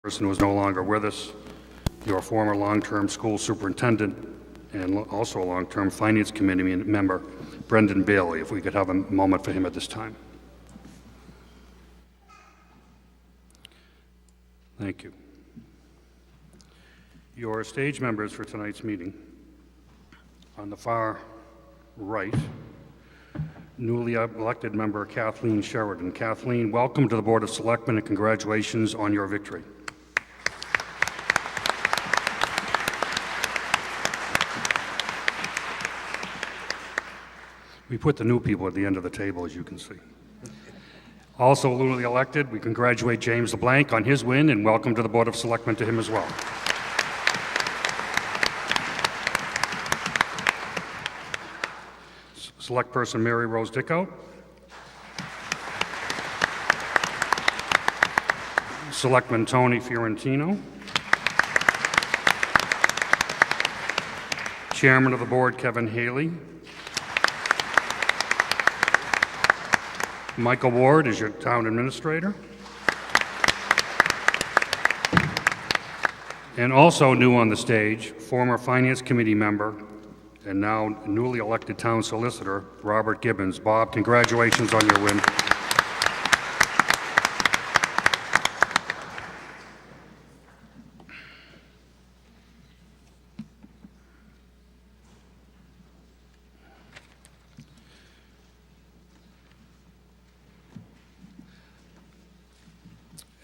person who is no longer with us, your former long-term school superintendent and also a long-term finance committee member, Brendan Bailey. If we could have a moment for him at this time. Thank you. Your stage members for tonight's meeting, on the far right, newly elected member Kathleen Sheridan. Kathleen, welcome to the Board of Selectmen and congratulations on your victory. We put the new people at the end of the table, as you can see. Also newly elected, we congratulate James LeBlanc on his win and welcome to the Board of Selectmen to him as well. Select person Mary Rose Dickow. Selectman Tony Fiorentino. Chairman of the Board Kevin Haley. Michael Ward is your town administrator. And also new on the stage, former Finance Committee member and now newly elected town solicitor, Robert Gibbons. Bob, congratulations on your win.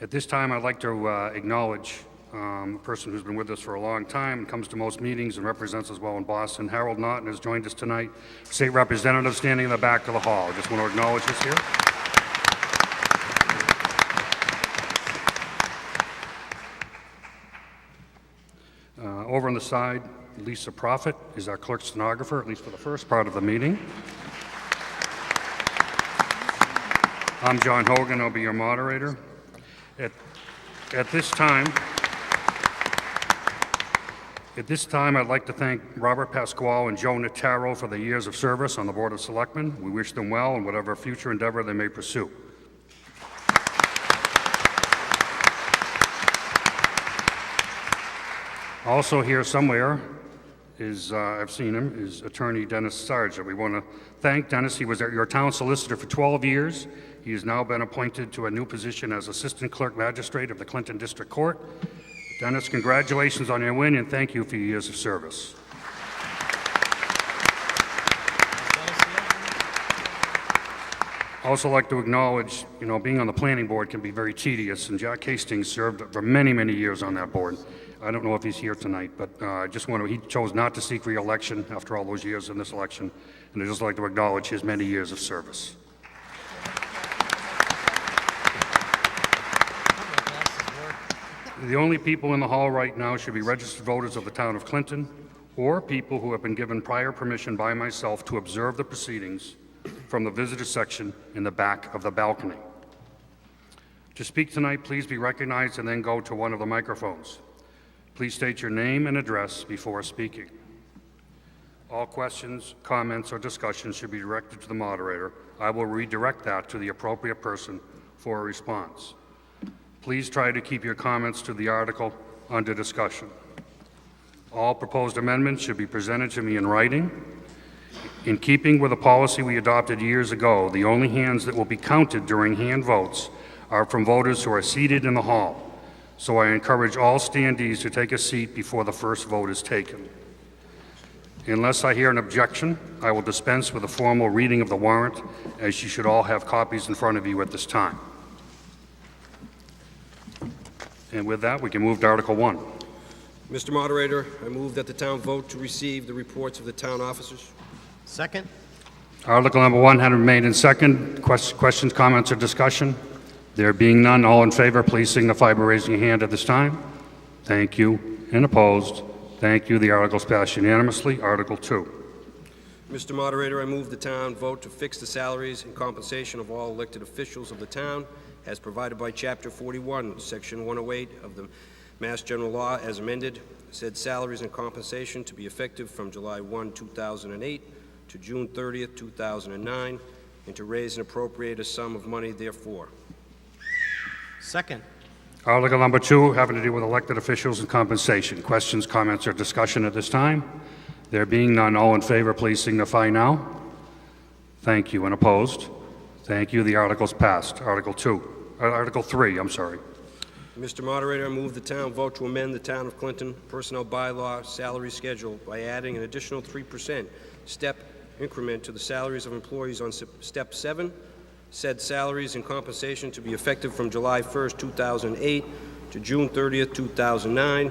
At this time, I'd like to acknowledge a person who's been with us for a long time and comes to most meetings and represents us well in Boston. Harold Naughton has joined us tonight, state representative standing in the back of the hall. I just want to acknowledge this here. Over on the side, Lisa Prophet is our clerk stenographer, at least for the first part of the meeting. I'm John Hogan, I'll be your moderator. At this time, I'd like to thank Robert Pasquale and Joe Notaro for their years of service on the Board of Selectmen. We wish them well in whatever future endeavor they may pursue. Also here somewhere is, I've seen him, is Attorney Dennis Sargent. We want to thank Dennis. He was your town solicitor for 12 years. He has now been appointed to a new position as Assistant Clerk Magistrate of the Clinton District Court. Dennis, congratulations on your win and thank you for your years of service. I also like to acknowledge, being on the planning board can be very tedious, and Jack Hastings served for many, many years on that board. I don't know if he's here tonight, but he chose not to seek re-election after all those years in this election, and I'd just like to acknowledge his many years of service. The only people in the hall right now should be registered voters of the town of Clinton or people who have been given prior permission by myself to observe the proceedings from the visitor section in the back of the balcony. To speak tonight, please be recognized and then go to one of the microphones. Please state your name and address before speaking. All questions, comments, or discussions should be directed to the moderator. I will redirect that to the appropriate person for a response. Please try to keep your comments to the article under discussion. All proposed amendments should be presented to me in writing. In keeping with a policy we adopted years ago, the only hands that will be counted during hand votes are from voters who are seated in the hall. So I encourage all standees to take a seat before the first vote is taken. Unless I hear an objection, I will dispense with a formal reading of the warrant, as you should all have copies in front of you at this time. And with that, we can move to Article 1. Mr. Moderator, I move that the town vote to receive the reports of the town officers. Second. Article number 1 had been made in second. Questions, comments, or discussion? There being none, all in favor, please signify by raising your hand at this time. Thank you. And opposed? Thank you. The article is passed unanimously. Article 2. Mr. Moderator, I move the town vote to fix the salaries and compensation of all elected officials of the town as provided by Chapter 41, Section 108 of the Mass General Law as amended. Said salaries and compensation to be effective from July 1, 2008 to June 30th, 2009, and to raise and appropriate a sum of money therefore. Second. Article number 2, having to do with elected officials and compensation. Questions, comments, or discussion at this time? There being none, all in favor, please signify now. Thank you. And opposed? Thank you. The article's passed. Article 3, I'm sorry. Mr. Moderator, I move the town vote to amend the Town of Clinton Personnel Bylaw salary schedule by adding an additional 3% step increment to the salaries of employees on Step 7. Said salaries and compensation to be effective from July 1st, 2008 to June 30th, 2009,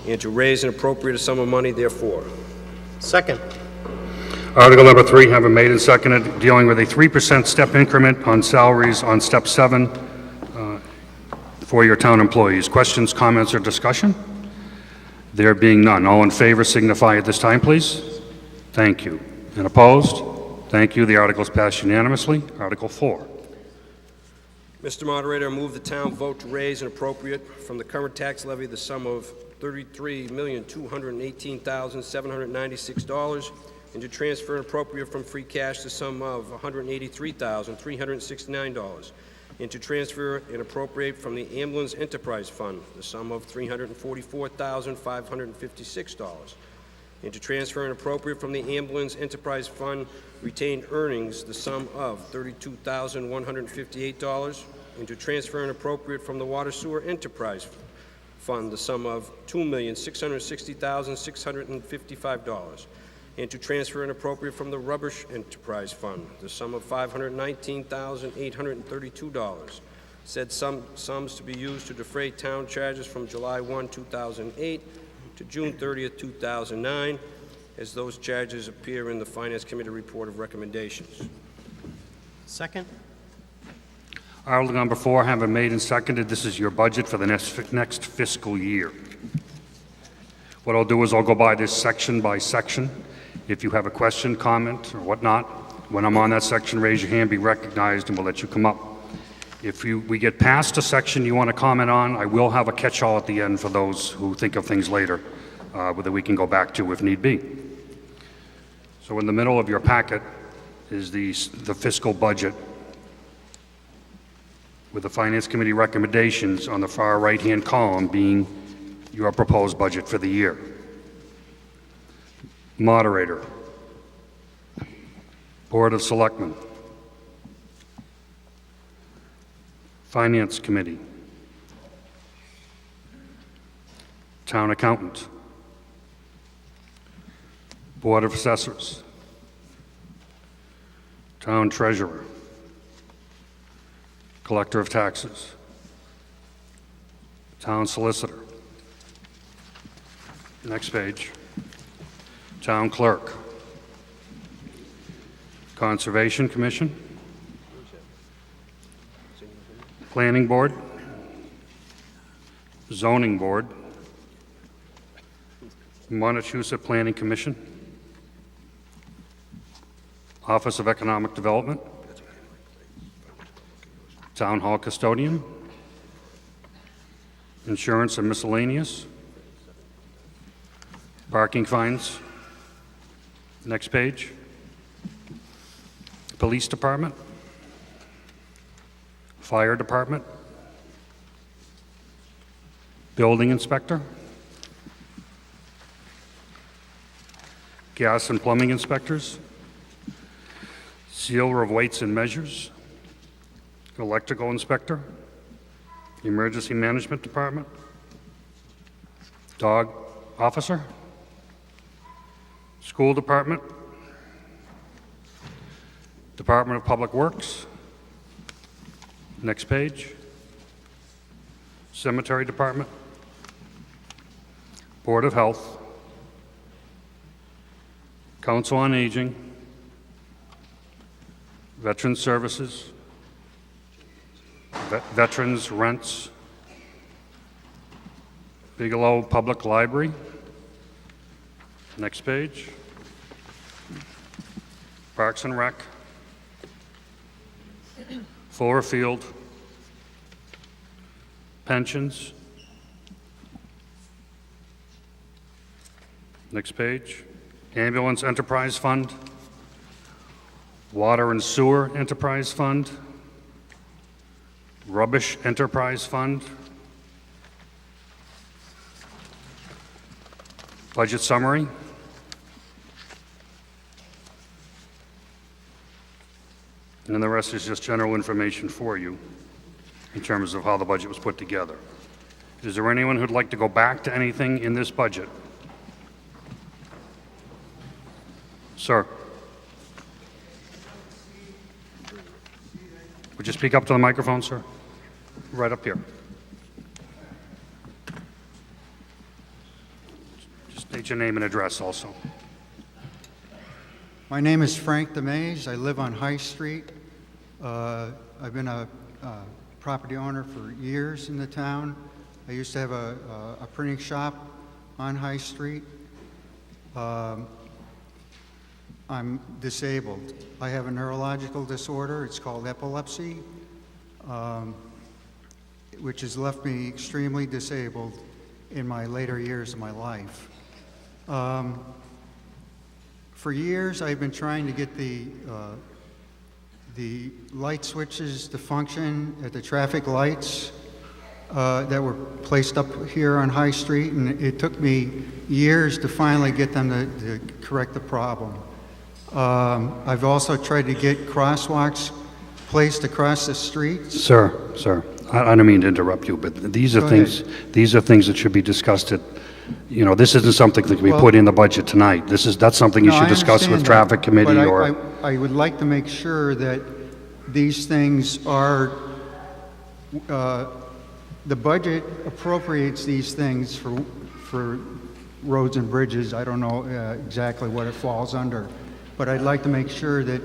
and to raise and appropriate a sum of money therefore. Second. Article number 3, having made and seconded, dealing with a 3% step increment on salaries on Step 7 for your town employees. Questions, comments, or discussion? There being none, all in favor signify at this time, please. Thank you. And opposed? Thank you. The article is passed unanimously. Article 4. Mr. Moderator, I move the town vote to raise and appropriate from the current tax levy the sum of $33,218,796 and to transfer and appropriate from free cash the sum of $183,369 and to transfer and appropriate from the Ambulance Enterprise Fund the sum of $344,556 and to transfer and appropriate from the Ambulance Enterprise Fund retained earnings the sum of $32,158 and to transfer and appropriate from the Water Sewer Enterprise Fund the sum of $2,660,655 and to transfer and appropriate from the Rubbish Enterprise Fund the sum of $519,832. Said sums to be used to defray town charges from July 1, 2008 to June 30th, 2009, as those charges appear in the Finance Committee report of recommendations. Second. Article number 4, having made and seconded, this is your budget for the next fiscal year. What I'll do is I'll go by this section by section. If you have a question, comment, or whatnot, when I'm on that section, raise your hand, be recognized, and we'll let you come up. If we get past a section you want to comment on, I will have a catch-all at the end for those who think of things later that we can go back to if need be. So in the middle of your packet is the fiscal budget with the Finance Committee recommendations on the far right-hand column being your proposed budget for the year. Moderator, Board of Selectmen, Finance Committee, Town Accountant, Board of Assessors, Town Treasurer, Collector of Taxes, Town Solicitor. Next page. Town Clerk, Conservation Commission, Planning Board, Zoning Board, Montechusett Planning Commission, Office of Economic Development, Town Hall Custodian, Insurance and Miscellaneous, Parking Fines. Next page. Police Department, Fire Department, Building Inspector, Gas and Plumbing Inspectors, Sealer of Weights and Measures, Electrical Inspector, Emergency Management Department, Dog Officer, School Department, Department of Public Works. Next page. Cemetery Department, Board of Health, Council on Aging, Veterans Services, Veterans Rents, Bigelow Public Library. Next page. Parks and Rec, Fuller Field, Pensions. Next page. Ambulance Enterprise Fund, Water and Sewer Enterprise Fund, Rubbish Enterprise Fund, Budget summary. And then the rest is just general information for you in terms of how the budget was put together. Is there anyone who'd like to go back to anything in this budget? Sir? Would you speak up to the microphone, sir? Right up here. Just state your name and address also. My name is Frank DeMays. I live on High Street. I've been a property owner for years in the town. I used to have a printing shop on High Street. I'm disabled. I have a neurological disorder. It's called epilepsy, which has left me extremely disabled in my later years of my life. For years, I've been trying to get the light switches to function at the traffic lights that were placed up here on High Street, and it took me years to finally get them to correct the problem. I've also tried to get crosswalks placed across the streets. Sir, I don't mean to interrupt you, but these are Go things, these are things that should be discussed at, you know, this isn't something that can be Well- put in the budget tonight. That's something you No, should I discuss with understand traffic that, committee but or... I would like to make sure that these things are, the budget appropriates these things for roads and bridges. I don't know exactly what it falls under, but I'd like to make sure that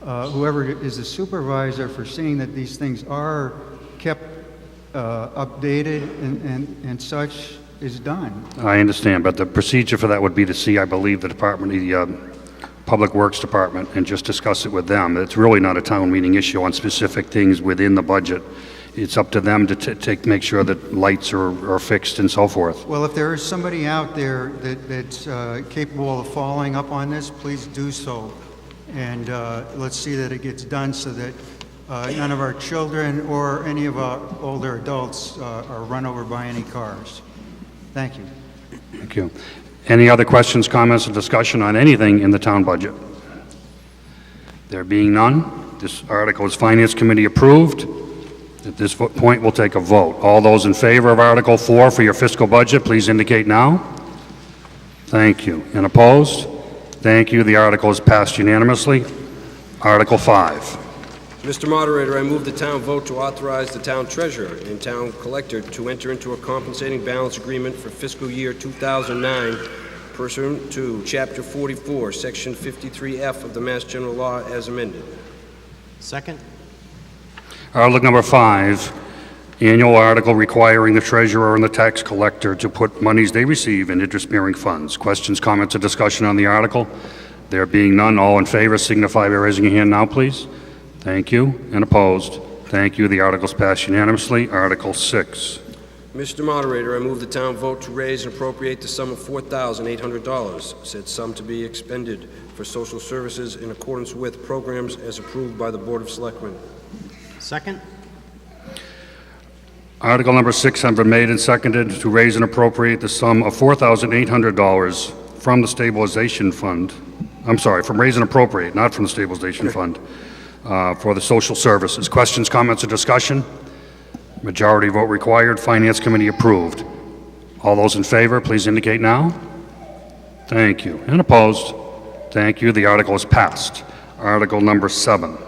whoever is the supervisor for seeing that these things are kept updated and such is done. I understand, but the procedure for that would be to see, I believe, the department, the Public Works Department, and just discuss it with them. It's really not a town meeting issue on specific things within the budget. It's up to them to make sure that lights are fixed and so forth. Well, if there is somebody out there that's capable of following up on this, please do so. And let's see that it gets done so that none of our children or any of our older adults are run over by any cars. Thank you. Thank you. Any other questions, comments, or discussion on anything in the town budget? There being none, this article is Finance Committee approved. At this point, we'll take a vote. All those in favor of Article 4 for your fiscal budget, please indicate now. Thank you. And opposed? Thank you. The article is passed unanimously. Article 5. Mr. Moderator, I move the town vote to authorize the town treasurer and town collector to enter into a compensating balance agreement for fiscal year 2009 pursuant to Chapter 44, Section 53F of the Mass General Law as amended. Second? Article number 5, annual article requiring the treasurer and the tax collector to put monies they receive in interest-bearing funds. Questions, comments, or discussion on the article? There being none, all in favor signify by raising your hand now, please. Thank you. And opposed? Thank you. The article is passed unanimously. Article 6. Mr. Moderator, I move the town vote to raise and appropriate the sum of $4,800, said sum to be expended for social services in accordance with programs as approved by the Board of Selectmen. Second? Article number 6 has been made and seconded to raise and appropriate the sum of $4,800 from the stabilization fund. I'm sorry, from raise and appropriate, not from the stabilization fund, for the social services. Questions, comments, or discussion? Majority vote required. Finance Committee approved. All those in favor, please indicate now. Thank you. And opposed? Thank you. The article is passed. Article number 7.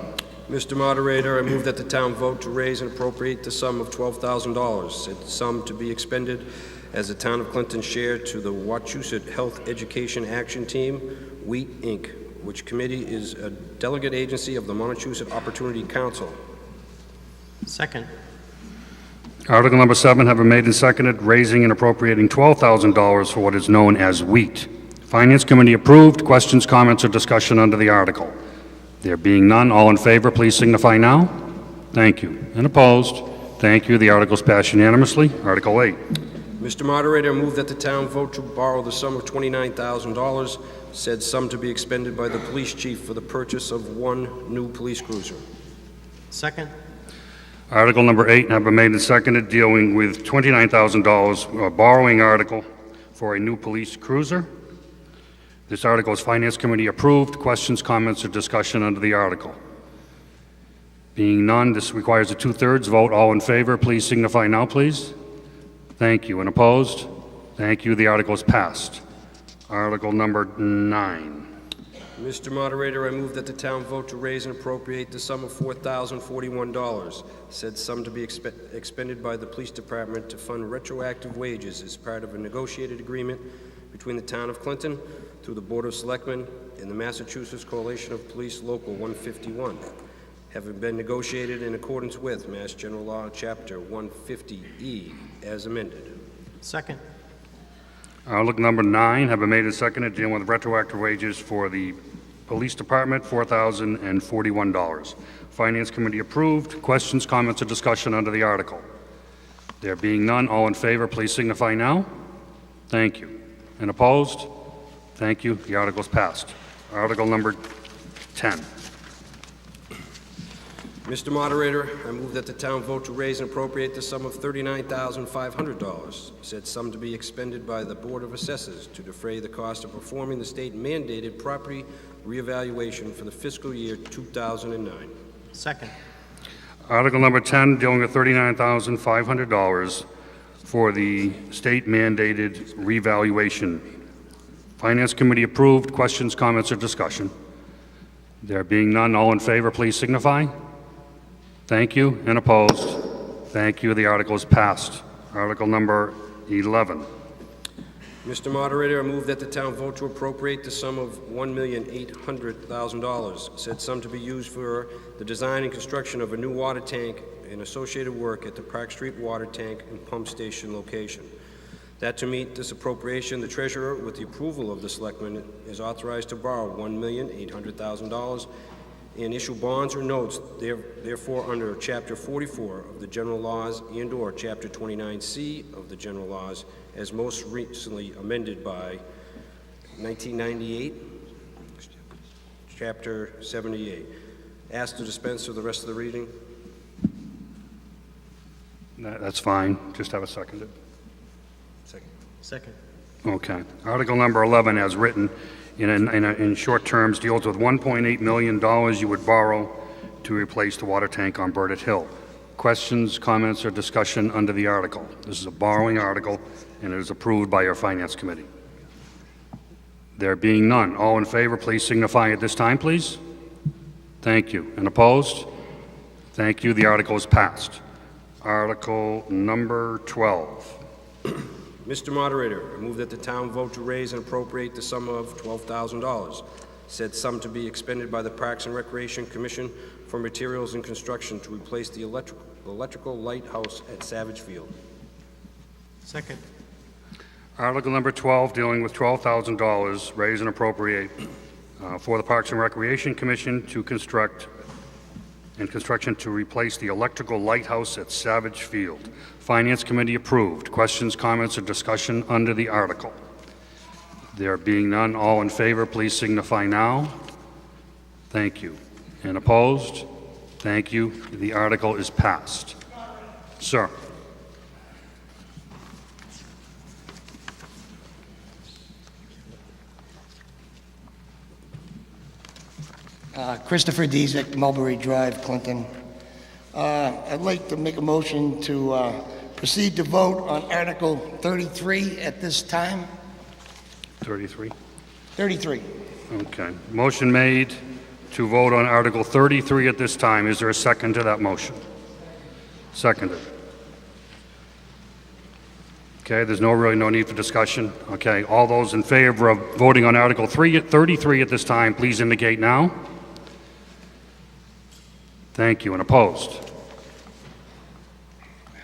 Mr. Moderator, I move that the town vote to raise and appropriate the sum of $12,000, said sum to be expended as the Town of Clinton share to the Wachusett Health Education Action Team, WHEAT, Inc., which committee is a delegate agency of the Montechusett Opportunity Council. Second? Article number 7 have been made and seconded, raising and appropriating $12,000 for what is known as WHEAT. Finance Committee approved. Questions, comments, or discussion under the article? There being none, all in favor, please signify now. Thank you. And opposed? Thank you. The article is passed unanimously. Article 8. Mr. Moderator, I move that the town vote to borrow the sum of $29,000, said sum to be expended by the police chief for the purchase of one new police cruiser. Second? Article number 8 have been made and seconded, dealing with $29,000 borrowing article for a new police cruiser. This article is Finance Committee approved. Questions, comments, or discussion under the article? Being none, this requires a two-thirds vote. All in favor, please signify now, please. Thank you. And opposed? Thank you. The article is passed. Article number 9. Mr. Moderator, I move that the town vote to raise and appropriate the sum of $4,041, said sum to be expended by the Police Department to fund retroactive wages as part of a negotiated agreement between the Town of Clinton through the Board of Selectmen and the Massachusetts Coalition of Police Local 151, having been negotiated in accordance with Mass General Law, Chapter 150E, as amended. Second. Article number 9 have been made and seconded, dealing with retroactive wages for the Police Department, $4,041. Finance Committee approved. Questions, comments, or discussion under the article? There being none, all in favor, please signify now. Thank you. And opposed? Thank you. The article is passed. Article number 10. Mr. Moderator, I move that the town vote to raise and appropriate the sum of $39,500, said sum to be expended by the Board of Assessors to defray the cost of performing the state-mandated property reevaluation for the fiscal year 2009. Second. Article number 10, dealing with $39,500 for the state-mandated revaluation. Finance Committee approved. Questions, comments, or discussion? There being none, all in favor, please signify. Thank you. And opposed? Thank you. The article is passed. Article number 11. Mr. Moderator, I move that the town vote to appropriate the sum of $1,800,000, said sum to be used for the design and construction of a new water tank and associated work at the Park Street Water Tank and Pump Station location. That to meet this appropriation, the treasurer, with the approval of the selectmen, is authorized to borrow $1,800,000 and issue bonds or notes, therefore under Chapter 44 of the General Laws and/or Chapter 29C of the General Laws, as most recently amended by 1998, Chapter 78. Asked to dispense with the rest of the reading. That's fine. Just have a second. Second. Second. Okay. Article number 11, as written, in short terms, deals with $1.8 million you would borrow to replace the water tank on Burdett Hill. Questions, comments, or discussion under the article? This is a borrowing article, and it is approved by your Finance Committee. There being none, all in favor, please signify at this time, please. Thank you. And opposed? Thank you. The article is passed. Article number 12. Mr. Moderator, I move that the town vote to raise and appropriate the sum of $12,000, said sum to be expended by the Parks and Recreation Commission for materials and construction to replace the electrical lighthouse at Savage Field. Second. Article number 12, dealing with $12,000, raise and appropriate for the Parks and Recreation Commission to construction to replace the electrical lighthouse at Savage Field. Finance Committee approved. Questions, comments, or discussion under the article? There being none, all in favor, please signify now. Thank you. And opposed? Thank you. The article is passed. Sir. Christopher Dezek, Mulberry Drive, Clinton. I'd like to make a motion to proceed to vote on Article 33 at this time. 33? 33. Okay. Motion made to vote on Article 33 at this time. Is there a second to that motion? Seconded. Okay, there's really no need for discussion. Okay, all those in favor of voting on Article 33 at this time, please indicate now. Thank you. And opposed?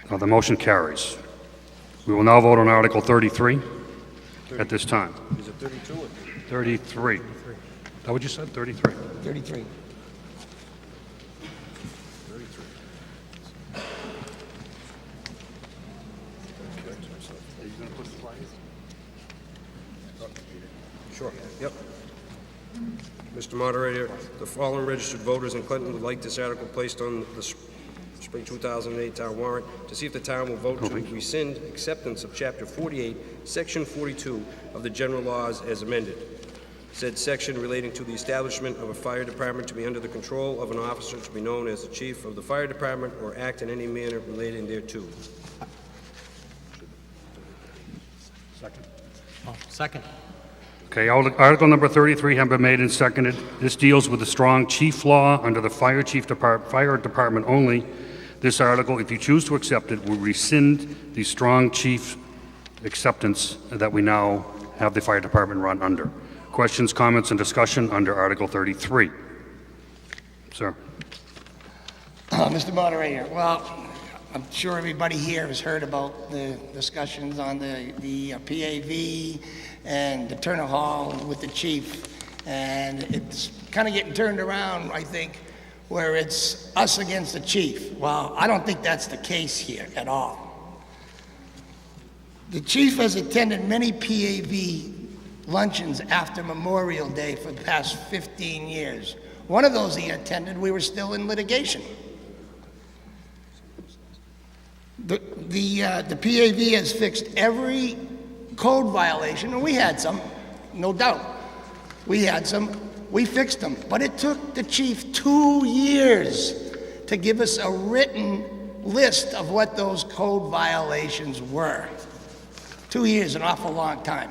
The motion carries. We will now vote on Article 33 at this time. Is it 32 or 33. Is that what you said? 33. 33. Sure, yep. Mr. Moderator, the following registered voters in Clinton would like this article placed on the Spring 2008 town warrant, to see if the town will vote to rescind acceptance of Chapter 48, Section 42 of the general laws as amended. Said section relating to the establishment of a fire department to be under the control of an officer to be known as the chief of the fire department or act in any manner relating thereto. Oh, second. Okay, Article number 33 has been made and seconded. This deals with the strong chief law under the fire department only. This article, if you choose to accept it, will rescind the strong chief acceptance that we now have the fire department run under. Questions, comments, and discussion under Article 33. Sir. Mr. Moderator, well, I'm sure everybody here has heard about the discussions on the PAV and the Turner Hall with the chief, and it's kind of getting turned around, I think, where it's us against the chief. Well, I don't think that's the case here at all. The chief has attended many PAV luncheons after Memorial Day for the past 15 years. One of those he attended, we were still in litigation. The PAV has fixed every code violation, and we had some, no doubt. We had some, we fixed them. But it took the chief 2 years to give us a written list of what those code violations were. 2 years, an awful long time.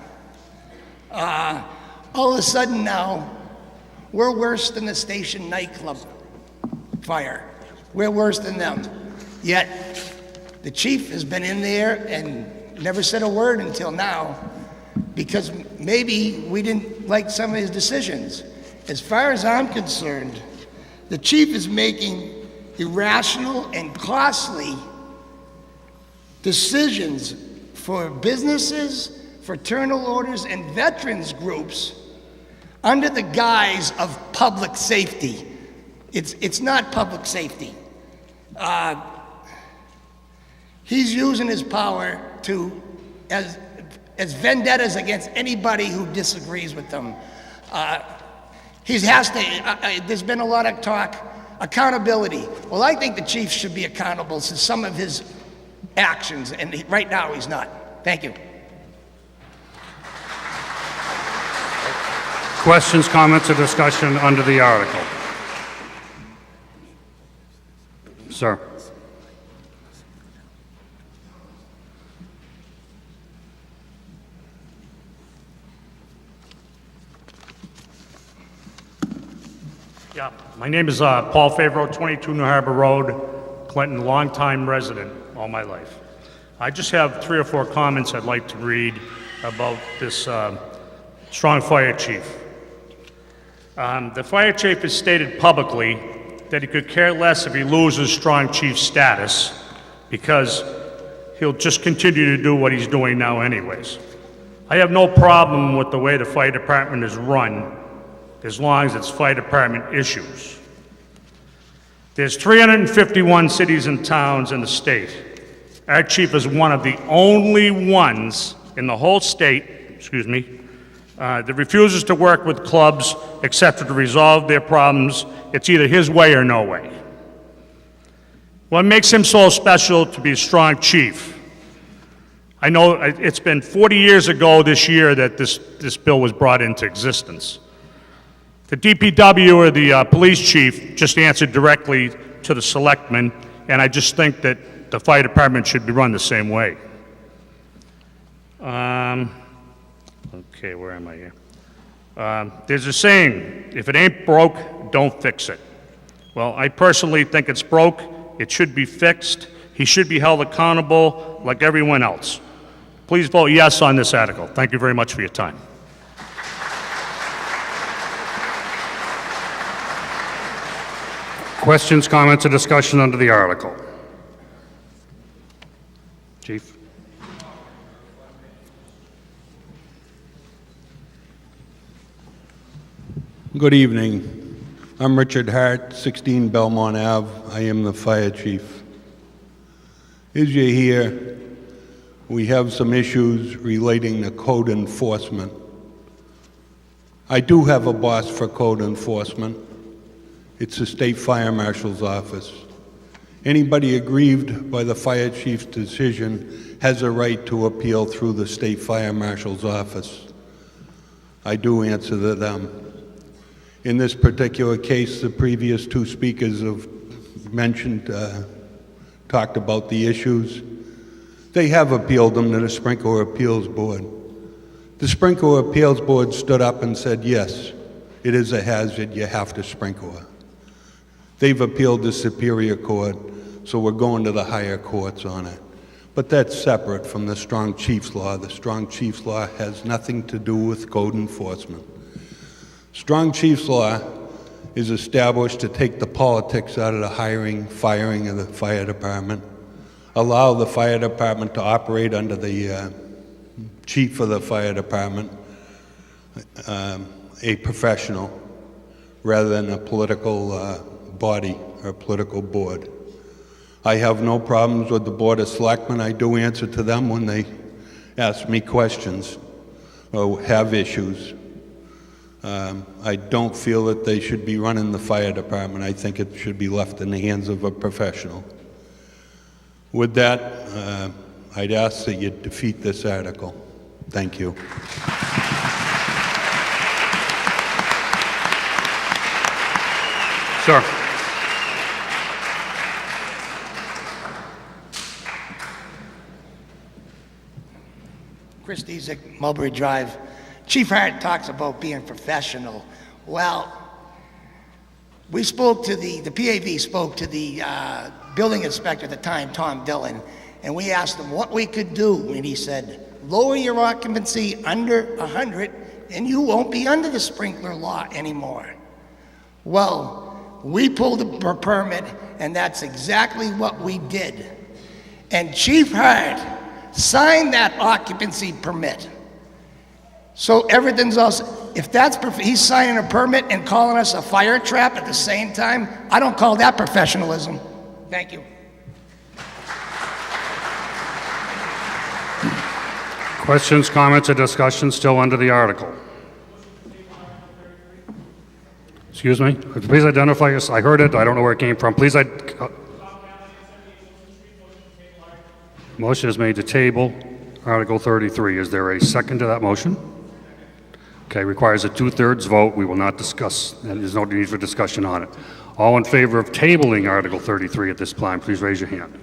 All of a sudden now, we're worse than the Station nightclub fire. We're worse than them. Yet, the chief has been in there and never said a word until now, because maybe we didn't like some of his decisions. As far as I'm concerned, the chief is making irrational and costly decisions for businesses, fraternal orders, and veterans groups under the guise of public safety. It's not public safety. He's using his power to, as vendettas against anybody who disagrees with them. There's been a lot of talk, accountability. Well, I think the chief should be accountable to some of his actions, and right now he's not. Thank you. Questions, comments, or discussion under the article? Sir. Yeah, my name is Paul Favreau, 22 New Harbor Road, Clinton, longtime resident all my life. I just have 3 or 4 comments I'd like to read about this strong fire chief. The fire chief has stated publicly that he could care less if he loses strong chief status because he'll just continue to do what he's doing now anyways. I have no problem with the way the fire department is run as long as it's fire department issues. There's 351 cities and towns in the state. Our chief is one of the only ones in the whole state, that refuses to work with clubs, etc., to resolve their problems. It's either his way or no way. What makes him so special to be a strong chief? I know it's been 40 years ago this year that this bill was brought into existence. The DPW or the police chief just answered directly to the selectmen, and I just think that the fire department should be run the same way. Okay, where am I here? There's a saying, if it ain't broke, don't fix it. Well, I personally think it's broke. It should be fixed. He should be held accountable like everyone else. Please vote yes on this article. Thank you very much for your time. Questions, comments, or discussion under the article? Chief? Good evening. I'm Richard Hart, 16 Belmont Ave. I am the fire chief. As you hear, we have some issues relating to code enforcement. I do have a boss for code enforcement. It's the State Fire Marshal's office. Anybody aggrieved by the fire chief's decision has a right to appeal through the state fire marshal's office. I do answer to them. In this particular case, the previous two speakers have mentioned, talked about the issues. They have appealed them to the Sprinkler Appeals Board. The Sprinkler Appeals Board stood up and said, yes, it is a hazard, you have to sprinkler. They've appealed to Superior Court, so we're going to the higher courts on it. But that's separate from the Strong Chiefs Law. The Strong Chiefs Law has nothing to do with code enforcement. Strong Chiefs Law is established to take the politics out of the hiring, firing of the fire department, allow the fire department to operate under the chief of the fire department, a professional, rather than a political body or political board. I have no problems with the Board of Selectmen. I do answer to them when they ask me questions or have issues. I don't feel that they should be running the fire department. I think it should be left in the hands of a professional. With that, I'd ask that you defeat this article. Thank you. Sir. Chris Dezek, Mulberry Drive. Chief Hart talks about being professional. Well, we spoke to the PAV spoke to the building inspector at the time, Tom Dillon, and we asked him what we could do, and he said, lower your occupancy under 100, and you won't be under the sprinkler law anymore. Well, we pulled a permit, and that's exactly what we did. And Chief Hart signed that occupancy permit. So everything's else, if that's, he's signing a permit and calling us a fire trap at the same time, I don't call that professionalism. Thank you. Questions, comments, or discussion still under the article? Excuse me? Please identify us. I heard it. I don't know where it came from. Please, motion is made to table Article 33. Is there a second to that motion? Okay, requires a 2/3 vote. We will not discuss, and there's no need for discussion on it. All in favor of tabling Article 33 at this time, please raise your hand.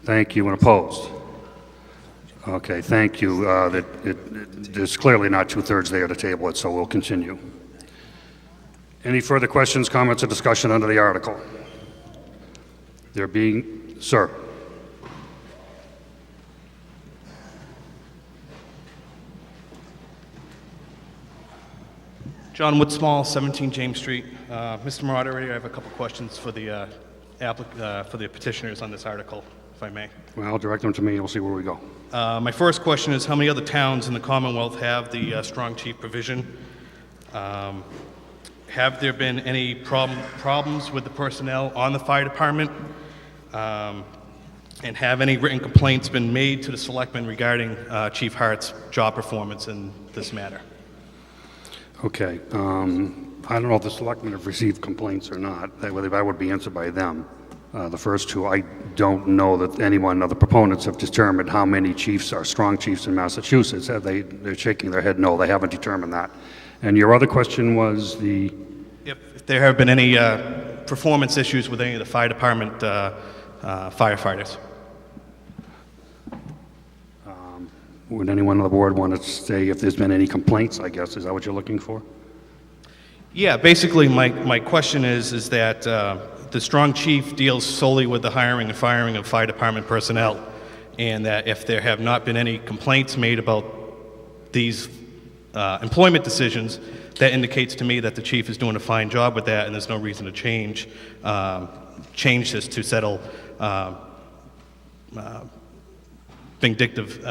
Thank you, and opposed? Okay, thank you. There's clearly not 2/3 there to table it, so we'll continue. Any further questions, comments, or discussion under the article? There being, sir. John Woodsmall, 17 James Street. Mr. Moderator, I have a couple questions for the petitioners on this article, if I may. Well, direct them to me, and we'll see where we go. My first question is, how many other towns in the Commonwealth have the strong chief provision? Have there been any problems with the personnel on the fire department? And have any written complaints been made to the selectmen regarding Chief Hart's job performance in this matter? Okay. I don't know if the selectmen have received complaints or not. That would be answered by them. The first two, I don't know that anyone of the proponents have determined how many chiefs are strong chiefs in Massachusetts. They're shaking their head no, they haven't determined that. And your other question was the... If there have been any performance issues with any of the fire department firefighters. Would anyone on the board want to say if there's been any complaints, I guess? Is that what you're looking for? Yeah, basically my question is that the strong chief deals solely with the hiring and firing of fire department personnel, and that if there have not been any complaints made about these employment decisions, that indicates to me that the chief is doing a fine job with that, and there's no reason to change this to settle vindictive.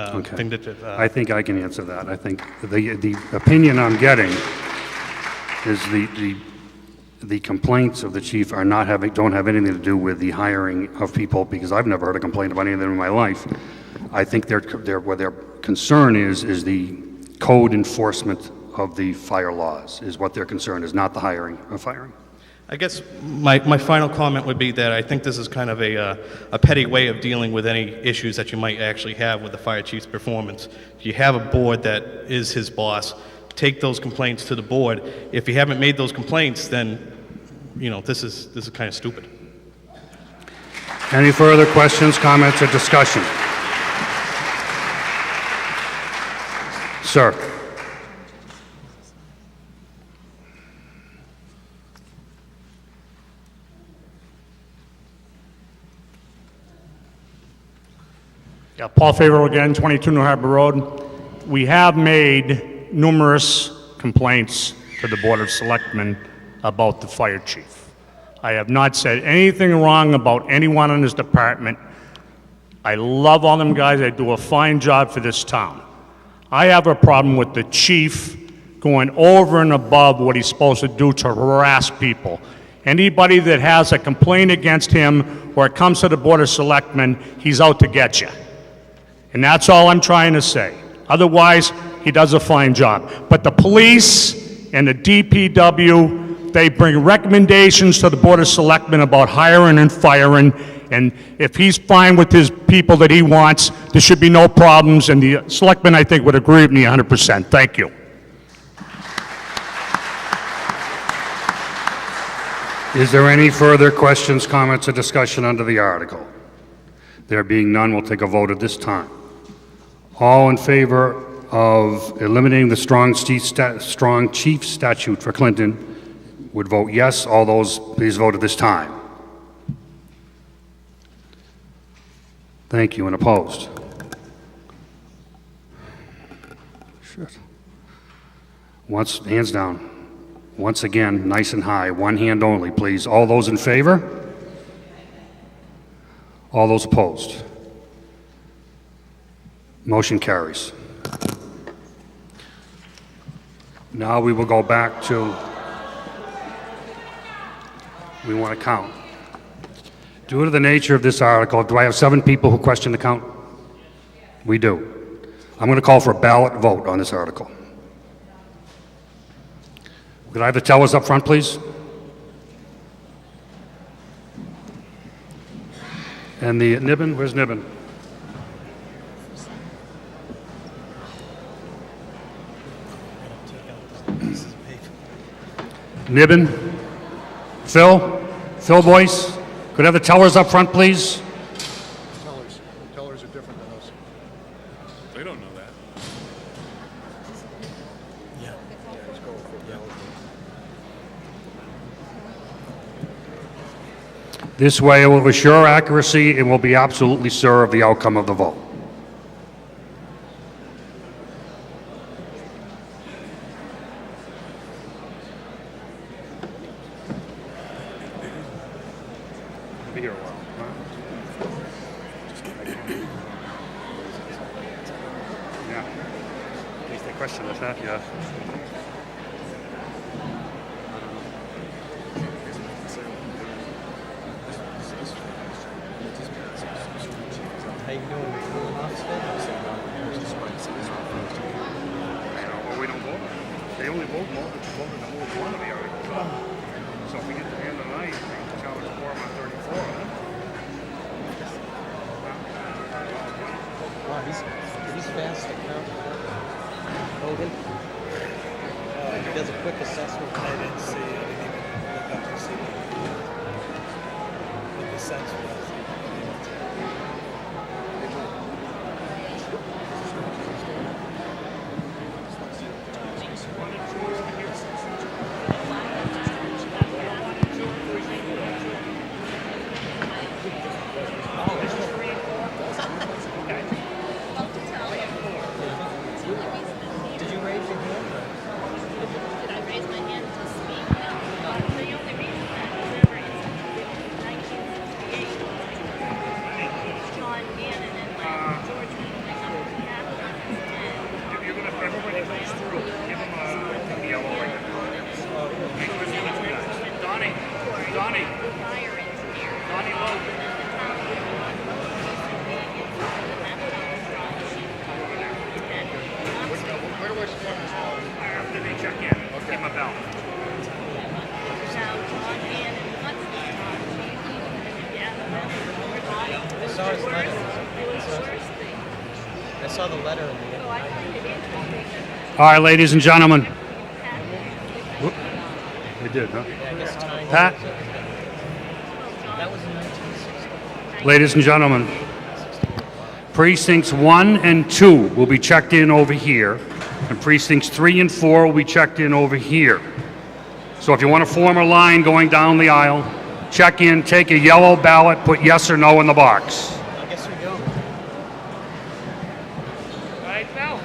I think I can answer that. I think the opinion I'm getting is the complaints of the chief are don't have anything to do with the hiring of people, because I've never heard a complaint about any of them in my life. I think where their concern is the code enforcement of the fire laws is what their concern is, not the hiring or firing. I guess my final comment would be that I think this is kind of a petty way of dealing with any issues that you might actually have with the fire chief's performance. You have a board that is his boss. Take those complaints to the board. If you haven't made those complaints, then, you know, this is kind of stupid. Any further questions, comments, or discussion? Sir. Yeah, Paul Favor again, 22 New Harbor Road. We have made numerous complaints to the Board of Selectmen about the fire chief. I have not said anything wrong about anyone in this department. I love all them guys. They do a fine job for this town. I have a problem with the chief going over and above what he's supposed to do to harass people. Anybody that has a complaint against him or it comes to the Board of Selectmen, he's out to get you. And that's all I'm trying to say. Otherwise, he does a fine job. But the police and the DPW, they bring recommendations to the Board of Selectmen about hiring and firing, and if he's fine with his people that he wants, there should be no problems, and the selectmen, I think, would agree with me 100%. Thank you. Is there any further questions, comments, or discussion under the article? There being none, we'll take a vote at this time. All in favor of eliminating the strong chief statute for Clinton would vote yes. All those, please vote at this time. Thank you. And opposed? Shit. Once, hands down. Once again, nice and high. One hand only, please. All those in favor? All those opposed? Motion carries. Now we will go back to, we want to count. Due to the nature of this article, do I have 7 people who question the count? We do. I'm going to call for a ballot vote on this article. Could I have the tellers up front, please? And the Nibbin, where's Nibbin? Nibbin? Phil Boyce? Could I have the tellers up front, please? Tellers are different than us. They don't know that. This way it will assure accuracy and will be absolutely sure of the outcome of the vote. Be here a while. Yeah. At least they question us, huh? Yeah. How you doing? You cooling off still? Or we don't vote. They only vote more if you vote in the whole one of the articles. So if we get to the end of the night, we can challenge the quorum on 34. Wow, he's fast at counting. Hogan? He does a quick assessment. I didn't see it. I didn't even look up to see what the sense was. Did you raise your hand? Did I raise my hand to speak? No. The only reason that was ever in 1968 I saw the letter in the end. All right, ladies and gentlemen. Whoop. They did, huh? Yeah, I guess time. Pat? That was in 1960. Ladies and gentlemen, precincts 1 and 2 will be checked in over here, and precincts 3 and 4 will be checked in over here. So if you want to form a line going down the aisle, check in, take a yellow ballot, put yes or no in the box. I guess we go. Right now.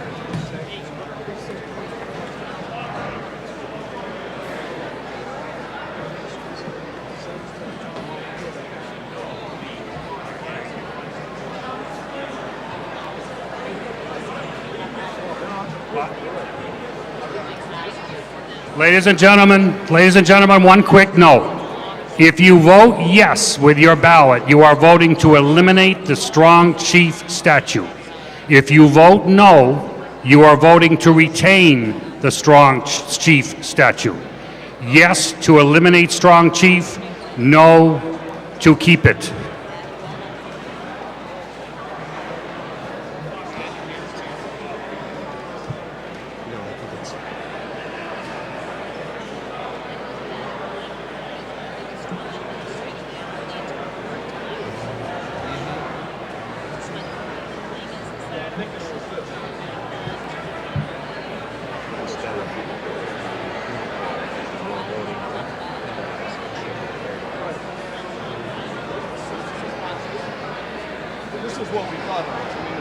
Ladies and gentlemen, one quick note. If you vote yes with your ballot, you are voting to eliminate the strong chief statute. If you vote no, you are voting to retain the strong chief statute. Yes to eliminate strong chief, no to keep it. This is what we thought of. I mean,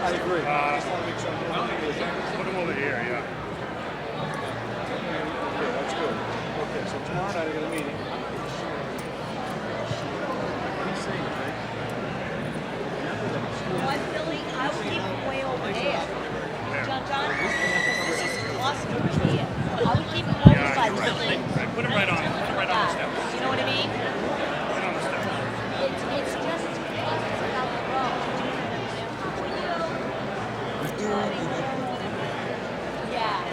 I agree. I just want to make sure I'm doing it. Put them over here, yeah. Okay, that's good. Okay, so tomorrow night I got a meeting. I would keep it way over there. John, this is awesome here. I would keep it over by the building. Put it right on. Put it right on the step. You know what I mean? Put it on the step. It's just about the road. Yeah.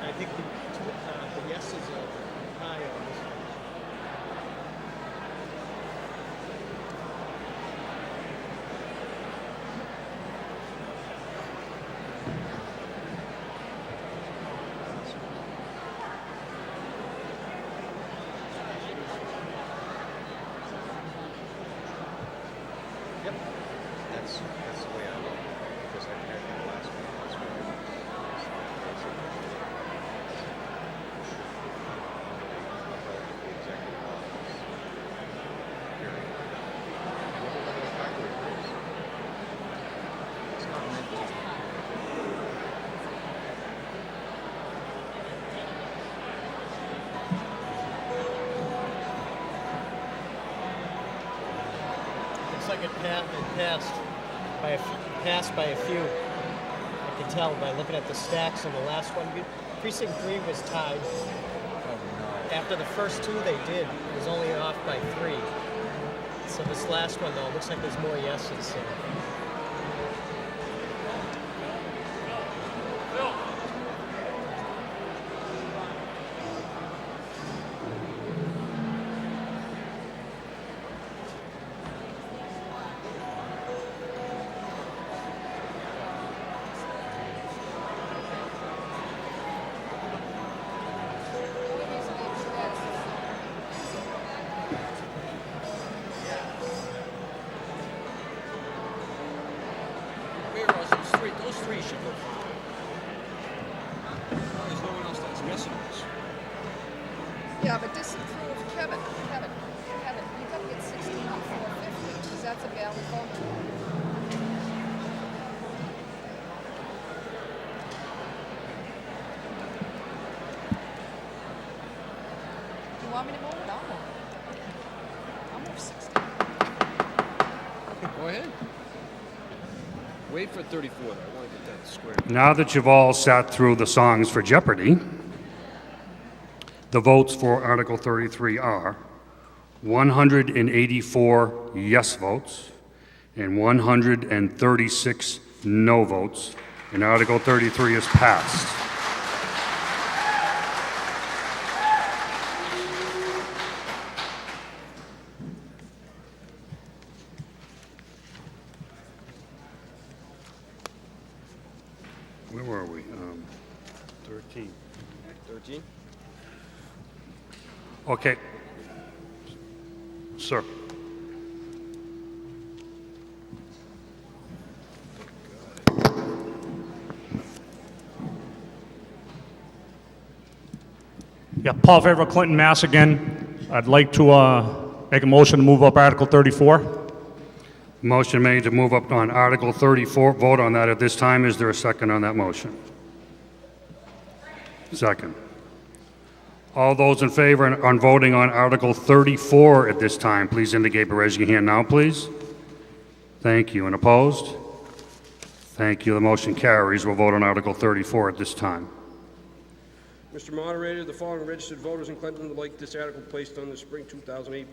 I think the yeses are high on this one. Yep. That's the way I look, because I had the last one. That's what Looks like it passed by a few. I can tell by looking at the stacks on the last one. Precinct 3 was tied. After the first two they did, it was only off by 3. So this last one though, looks like there's more yeses. So. Those three should go fine. There's no one else that's missing this. Yeah, but disapprove, Kevin, you gotta get 16 on 450, because that's a valid vote. Do you want me to move it? I'll move 16. Go ahead. Wait for 34 there. I want to get that square. Now that you've all sat through the songs for Jeopardy, the votes for Article 33 are 184 yes votes and 136 no votes, and Article 33 is passed. Where were we? 13. 13? Okay. Sir. Yeah, Paul Favor, Clinton, Mass. Again. I'd like to make a motion to move up Article 34. Motion made to move up on Article 34. Vote on that at this time. Is there a second on that motion? Second. All those in favor on voting on Article 34 at this time, please indicate by raising your hand now, please. Thank you. And opposed? Thank you. The motion carries. We'll vote on Article 34 at this time. Mr. Moderator, the following registered voters in Clinton would like this article placed on the spring 2008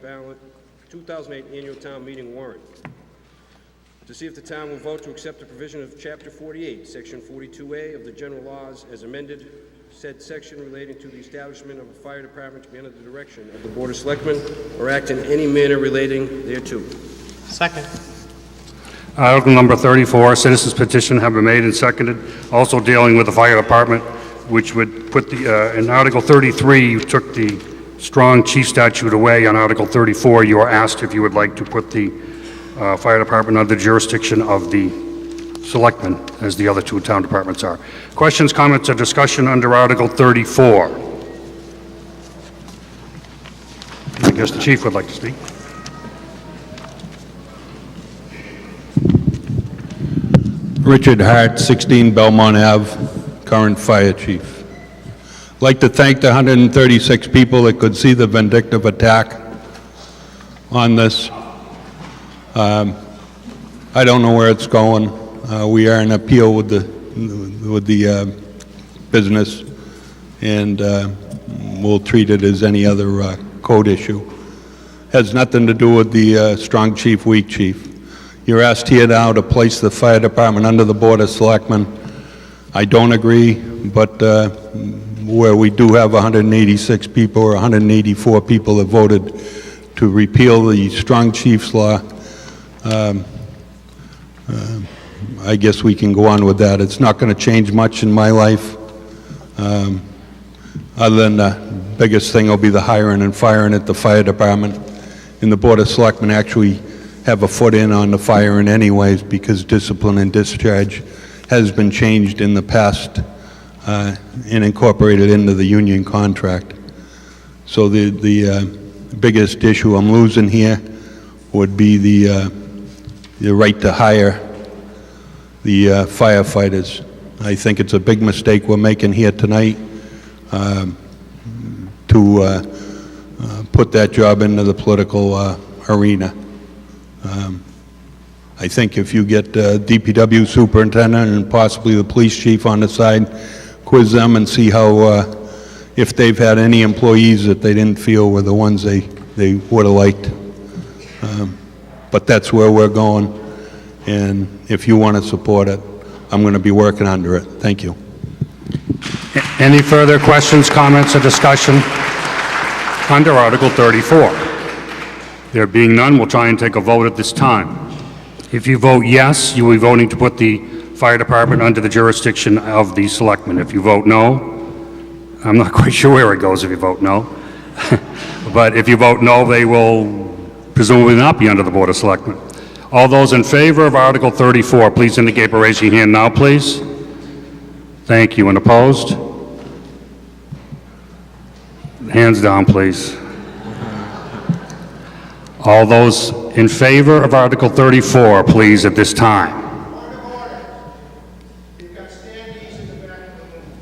annual town meeting warrant. To see if the town will vote to accept the provision of Chapter 48, Section 42A of the general laws as amended, said section relating to the establishment of a fire department to be under the direction of the Board of Selectmen or act in any manner relating thereto. Second. Article number 34, citizens petition have been made and seconded, also dealing with the fire department, which would put the, in Article 33, you took the strong chief statute away. On Article 34, you are asked if you would like to put the fire department under the jurisdiction of the selectmen, as the other two town departments are. Questions, comments, or discussion under Article 34? I guess the chief would like to speak. Richard Hart, 16 Belmont Ave, current fire chief. I'd like to thank the 136 people that could see the vindictive attack on this. I don't know where it's going. We are in appeal with the business, and we'll treat it as any other code issue. Has nothing to do with the strong chief, weak chief. You're asked here now to place the fire department under the Board of Selectmen. I don't agree, but where we do have 186 people or 184 people that voted to repeal the strong chiefs law, I guess we can go on with that. It's not going to change much in my life, other than the biggest thing will be the hiring and firing at the fire department. And the Board of Selectmen actually have a foot in on the firing anyways, because discipline and discharge has been changed in the past and incorporated into the union contract. So the biggest issue I'm losing here would be the right to hire the firefighters. I think it's a big mistake we're making here tonight to put that job into the political arena. I think if you get DPW superintendent and possibly the police chief on the side, quiz them and see how, if they've had any employees that they didn't feel were the ones they would have liked. But that's where we're going, and if you want to support it, I'm going to be working under it. Thank you. Any further questions, comments, or discussion under Article 34? There being none, we'll try and take a vote at this time. If you vote yes, you will be voting to put the fire department under the jurisdiction of the selectmen. If you vote no, I'm not quite sure where it goes if you vote no. But if you vote no, they will presumably not be under the Board of Selectmen. All those in favor of Article 34, please indicate by raising your hand now, please. Thank you. And opposed? Hands down, please. All those in favor of Article 34, please, at this time.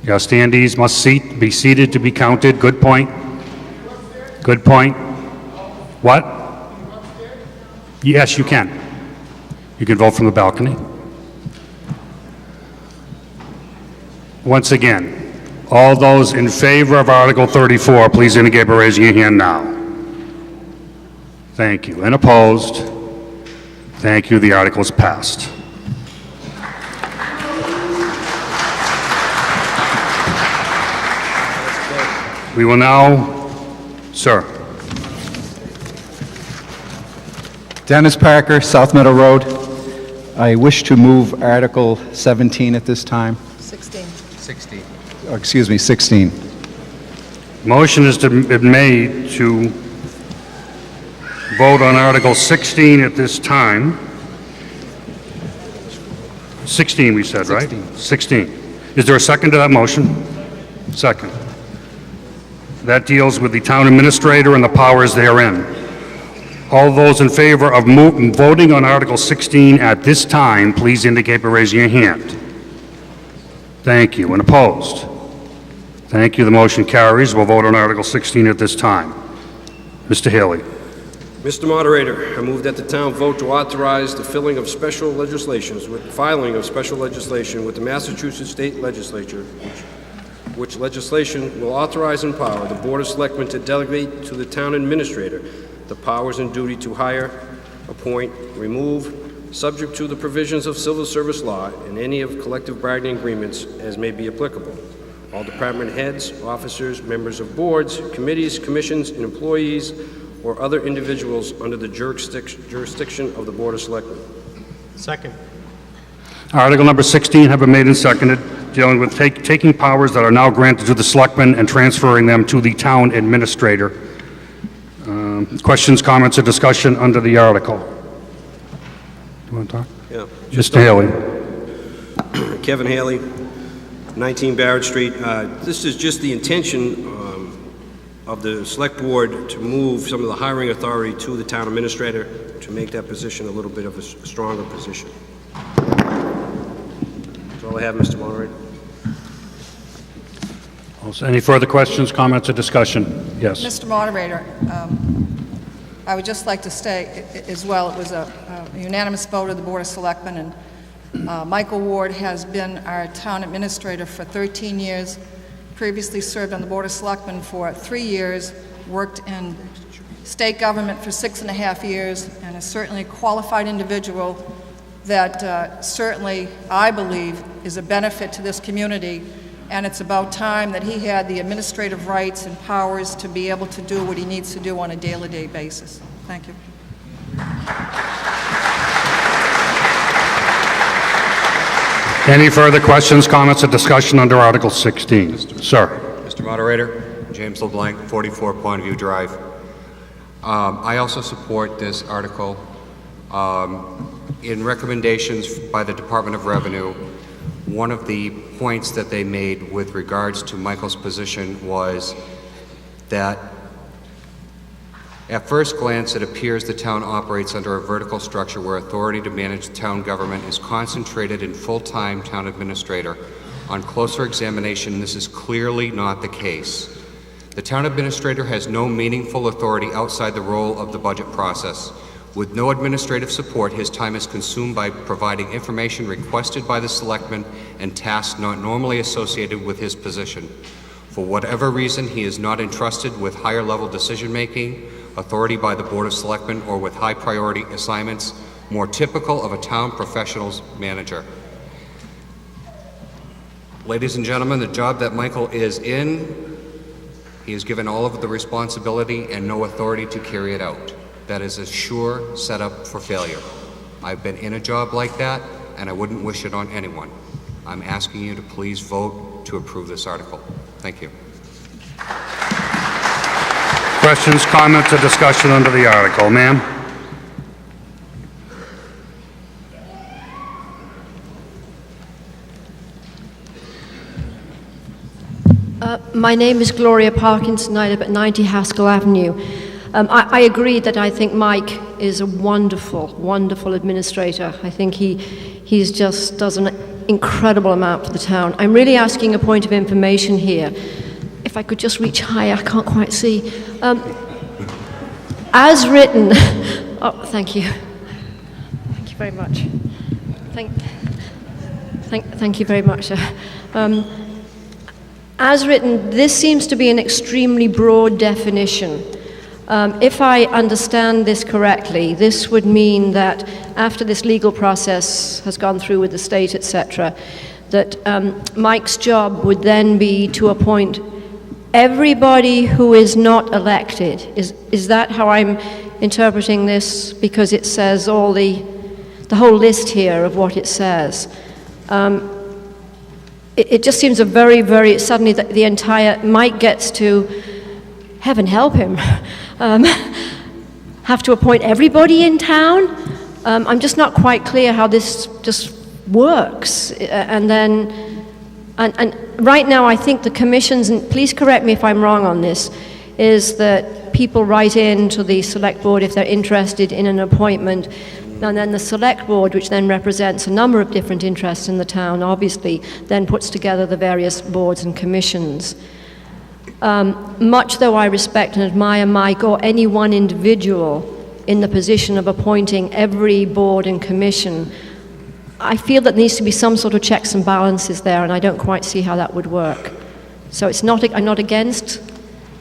Yeah, standees must be seated to be counted. Good point. Good point. What? Yes, you can. You can vote from the balcony. Once again, all those in favor of Article 34, please indicate by raising your hand now. Thank you. And opposed? Thank you. The article is passed. We will now, sir. Dennis Parker, South Meadow Road. I wish to move Article 17 at this time. 16. 16. Oh, excuse me, 16. Motion has been made to vote on Article 16 at this time. 16, we said, right? 16. Is there a second to that motion? Second. That deals with the town administrator and the powers therein. All those in favor of voting on Article 16 at this time, please indicate by raising your hand. Thank you. And opposed? Thank you. The motion carries. We'll vote on Article 16 at this time. Mr. Haley. Mr. Moderator, I move that the town vote to authorize the filing of special legislation with the Massachusetts State Legislature, which legislation will authorize and empower the Board of Selectmen to delegate to the town administrator the powers and duty to hire, appoint, remove, subject to the provisions of civil service law and any of collective bargaining agreements as may be applicable. All department heads, officers, members of boards, committees, commissions, and employees or other individuals under the jurisdiction of the Board of Selectmen. Second. Article number 16 have been made and seconded, dealing with taking powers that are now granted to the selectmen and transferring them to the town administrator. Questions, comments, or discussion under the article? You want to talk? Yeah. Mr. Haley. Kevin Haley, 19 Barrett Street. This is just the intention of the Select Board to move some of the hiring authority to the town administrator to make that position a little bit of a stronger position. That's all I have, Mr. Moderator. Any further questions, comments, or discussion? Yes. Mr. Moderator, I would just like to say as well, it was a unanimous vote of the Board of Selectmen, and Michael Ward has been our town administrator for 13 years, previously served on the Board of Selectmen for 3 years, worked in state government for 6.5 years, and is certainly a qualified individual that certainly, I believe, is a benefit to this community, and it's about time that he had the administrative rights and powers to be able to do what he needs to do on a daily basis. Thank you. Any further questions, comments, or discussion under Article 16? Sir. Mr. Moderator, James LeBlanc, 44 Pondview Drive. I also support this article. In recommendations by the Department of Revenue, one of the points that they made with regards to Michael's position was that at first glance it appears the town operates under a vertical structure where authority to manage town government is concentrated in full-time town administrator. On closer examination, this is clearly not the case. The town administrator has no meaningful authority outside the role of the budget process. With no administrative support, his time is consumed by providing information requested by the selectmen and tasks not normally associated with his position. For whatever reason, he is not entrusted with higher-level decision-making, authority by the Board of Selectmen, or with high-priority assignments more typical of a town professional's manager. Ladies and gentlemen, the job that Michael is in, he is given all of the responsibility and no authority to carry it out. That is a sure setup for failure. I've been in a job like that, and I wouldn't wish it on anyone. I'm asking you to please vote to approve this article. Thank you. Questions, comments, or discussion under the article? Ma'am? My name is Gloria Parkinson. I live at 90 Haskell Avenue. I agree that I think Mike is a wonderful, wonderful administrator. I think he's just does an incredible amount for the town. I'm really asking a point of information here. If I could just reach higher, I can't quite see. As written, oh, thank you. Thank you very much. Thank you very much, sir. As written, this seems to be an extremely broad definition. If I understand this correctly, this would mean that after this legal process has gone through with the state, etc., that Mike's job would then be to appoint everybody who is not elected. Is that how I'm interpreting this? Because it says all the whole list here of what it says. It just seems a very, very, suddenly the entire, Mike gets to, heaven help him, have to appoint everybody in town. I'm just not quite clear how this just works. And right now I think the commissions, and please correct me if I'm wrong on this, is that people write in to the select board if they're interested in an appointment, and then the select board, which then represents a number of different interests in the town, obviously then puts together the various boards and commissions. Much though I respect and admire Mike or any one individual in the position of appointing every board and commission, I feel that there needs to be some sort of checks and balances there, and I don't quite see how that would work. So it's not, I'm not against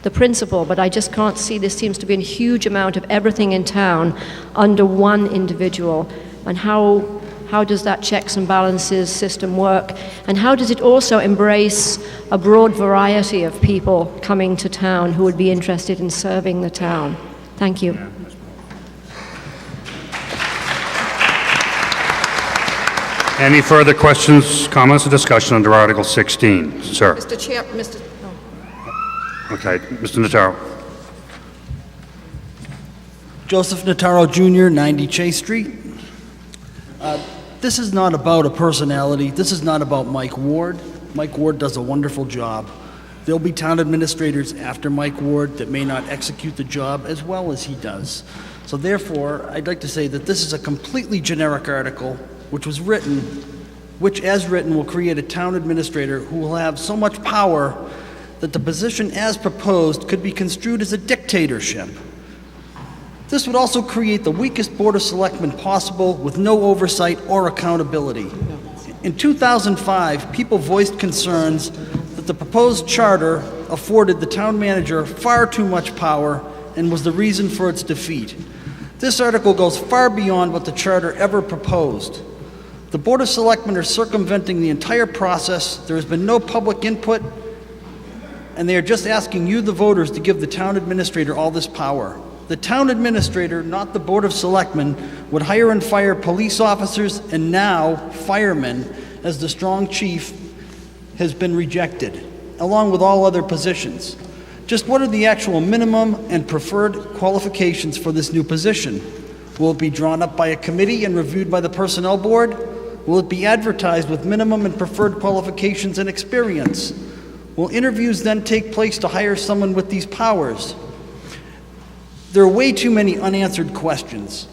the principle, but I just can't see, this seems to be a huge amount of everything in town under one individual. And how does that checks and balances system work? And how does it also embrace a broad variety of people coming to town who would be interested in serving the town? Thank you. Any further questions, comments, or discussion under Article 16? Sir. Mr. Chair, Okay, Mr. Notaro. Joseph Notaro Jr., 90 Chase Street. This is not about a personality. This is not about Mike Ward. Mike Ward does a wonderful job. There'll be town administrators after Mike Ward that may not execute the job as well as he does. So therefore, I'd like to say that this is a completely generic article which as written will create a town administrator who will have so much power that the position as proposed could be construed as a dictatorship. This would also create the weakest Board of Selectmen possible with no oversight or accountability. In 2005, people voiced concerns that the proposed charter afforded the town manager far too much power and was the reason for its defeat. This article goes far beyond what the charter ever proposed. The Board of Selectmen are circumventing the entire process. There has been no public input, and they are just asking you, the voters, to give the town administrator all this power. The town administrator, not the Board of Selectmen, would hire and fire police officers and now firemen, as the strong chief has been rejected, along with all other positions. Just what are the actual minimum and preferred qualifications for this new position? Will it be drawn up by a committee and reviewed by the Personnel Board? Will it be advertised with minimum and preferred qualifications and experience? Will interviews then take place to hire someone with these powers? There are way too many unanswered questions.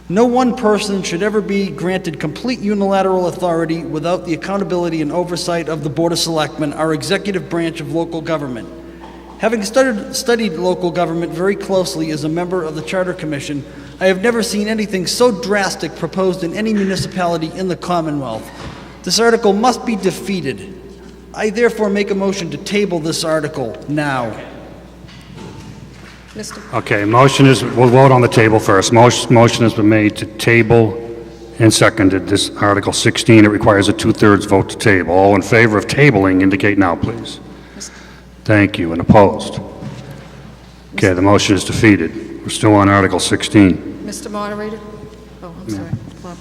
No one person should ever be granted complete unilateral authority without the accountability and oversight of the Board of Selectmen, our executive branch of local government. Having studied local government very closely as a member of the Charter Commission, I have never seen anything so drastic proposed in any municipality in the Commonwealth. This article must be defeated. I therefore make a motion to table this article now. Okay, motion is, we'll vote on the table first. Motion has been made to table and seconded. This Article 16, it requires a 2/3 vote to table. All in favor of tabling indicate now, please. Thank you. And opposed? Okay, the motion is defeated. We're still on Article 16. Mr. Moderator? Oh, I'm sorry. Bob,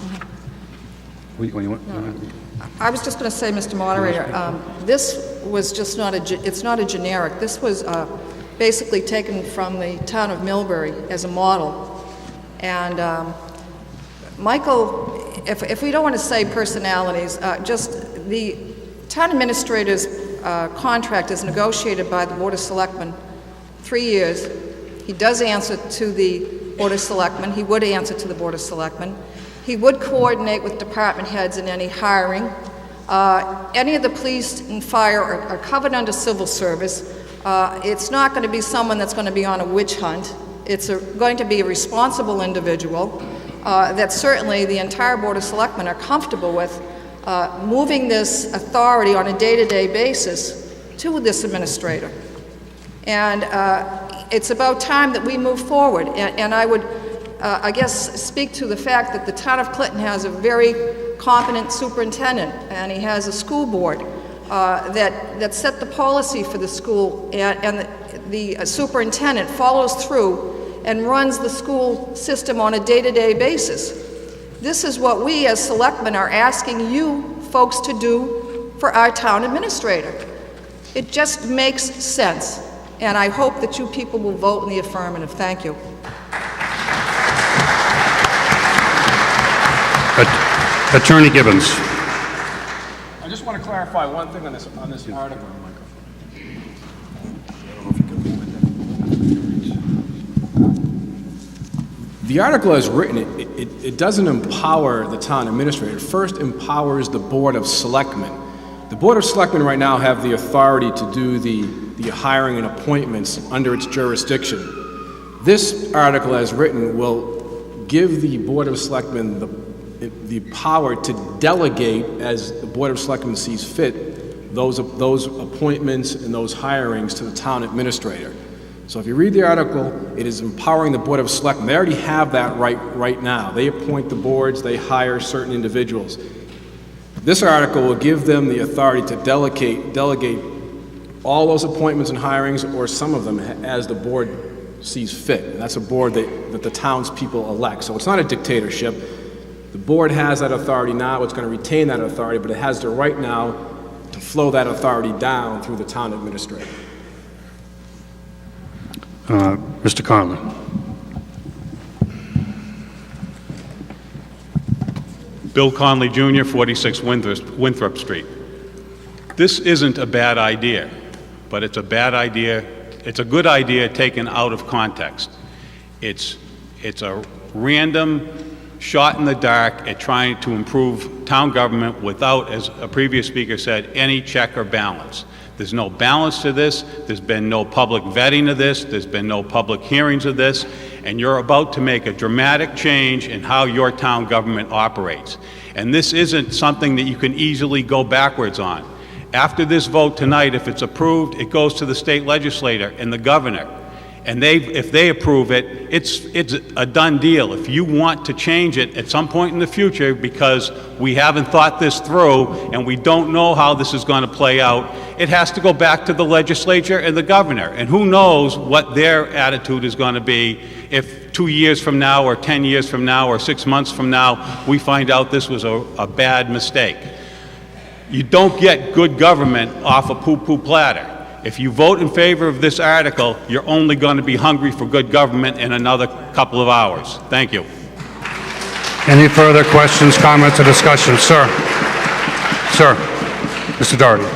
go ahead. I was just going to say, Mr. Moderator, this was just not it's not a generic. This was basically taken from the town of Millbury as a model. And Michael, if we don't want to say personalities, just the town administrator's contract is negotiated by the Board of Selectmen 3 years. He does answer to the Board of Selectmen. He would answer to the Board of Selectmen. He would coordinate with department heads in any hiring. Any of the police and fire are covered under civil service. It's not going to be someone that's going to be on a witch hunt. It's going to be a responsible individual that certainly the entire Board of Selectmen are comfortable with moving this authority on a day-to-day basis to this administrator. And it's about time that we move forward. And I would, I guess, speak to the fact that the town of Clinton has a very competent superintendent, and he has a school board that set the policy for the school, and the superintendent follows through and runs the school system on a day-to-day basis. This is what we as selectmen are asking you folks to do for our town administrator. It just makes sense, and I hope that you people will vote in the affirmative. Thank you. Attorney Gibbons. I just want to clarify one thing on this article. The article as written, it doesn't empower the town administrator. It first empowers the Board of Selectmen. The Board of Selectmen right now have the authority to do the hiring and appointments under its jurisdiction. This article as written will give the Board of Selectmen the power to delegate, as the Board of Selectmen sees fit, those appointments and those hirings to the town administrator. So if you read the article, it is empowering the Board of Selectmen. They already have that right now. They appoint the boards, they hire certain individuals. This article will give them the authority to delegate all those appointments and hirings, or some of them, as the board sees fit. And that's a board that the townspeople elect. So it's not a dictatorship. The board has that authority now. It's going to retain that authority, but it has the right now to flow that authority down through the town administrator. Mr. Conley. Bill Conley Jr., 46 Winthrop Street. This isn't a bad idea, but it's a bad idea. It's a good idea taken out of context. It's a random shot in the dark at trying to improve town government without, as a previous speaker said, any check or balance. There's no balance to this. There's been no public vetting of this. There's been no public hearings of this. And you're about to make a dramatic change in how your town government operates. And this isn't something that you can easily go backwards on. After this vote tonight, if it's approved, it goes to the state legislator and the governor. and if they approve it, it's a done deal. If you want to change it at some point in the future, because we haven't thought this through and we don't know how this is going to play out, it has to go back to the legislature and the governor. And who knows what their attitude is going to be if 2 years from now or 10 years from now or 6 months from now we find out this was a bad mistake. You don't get good government off a poo-poo platter. If you vote in favor of this article, you're only going to be hungry for good government in another couple of hours. Thank you. Any further questions, comments, or discussion? Sir? Sir? Mr. Doherty?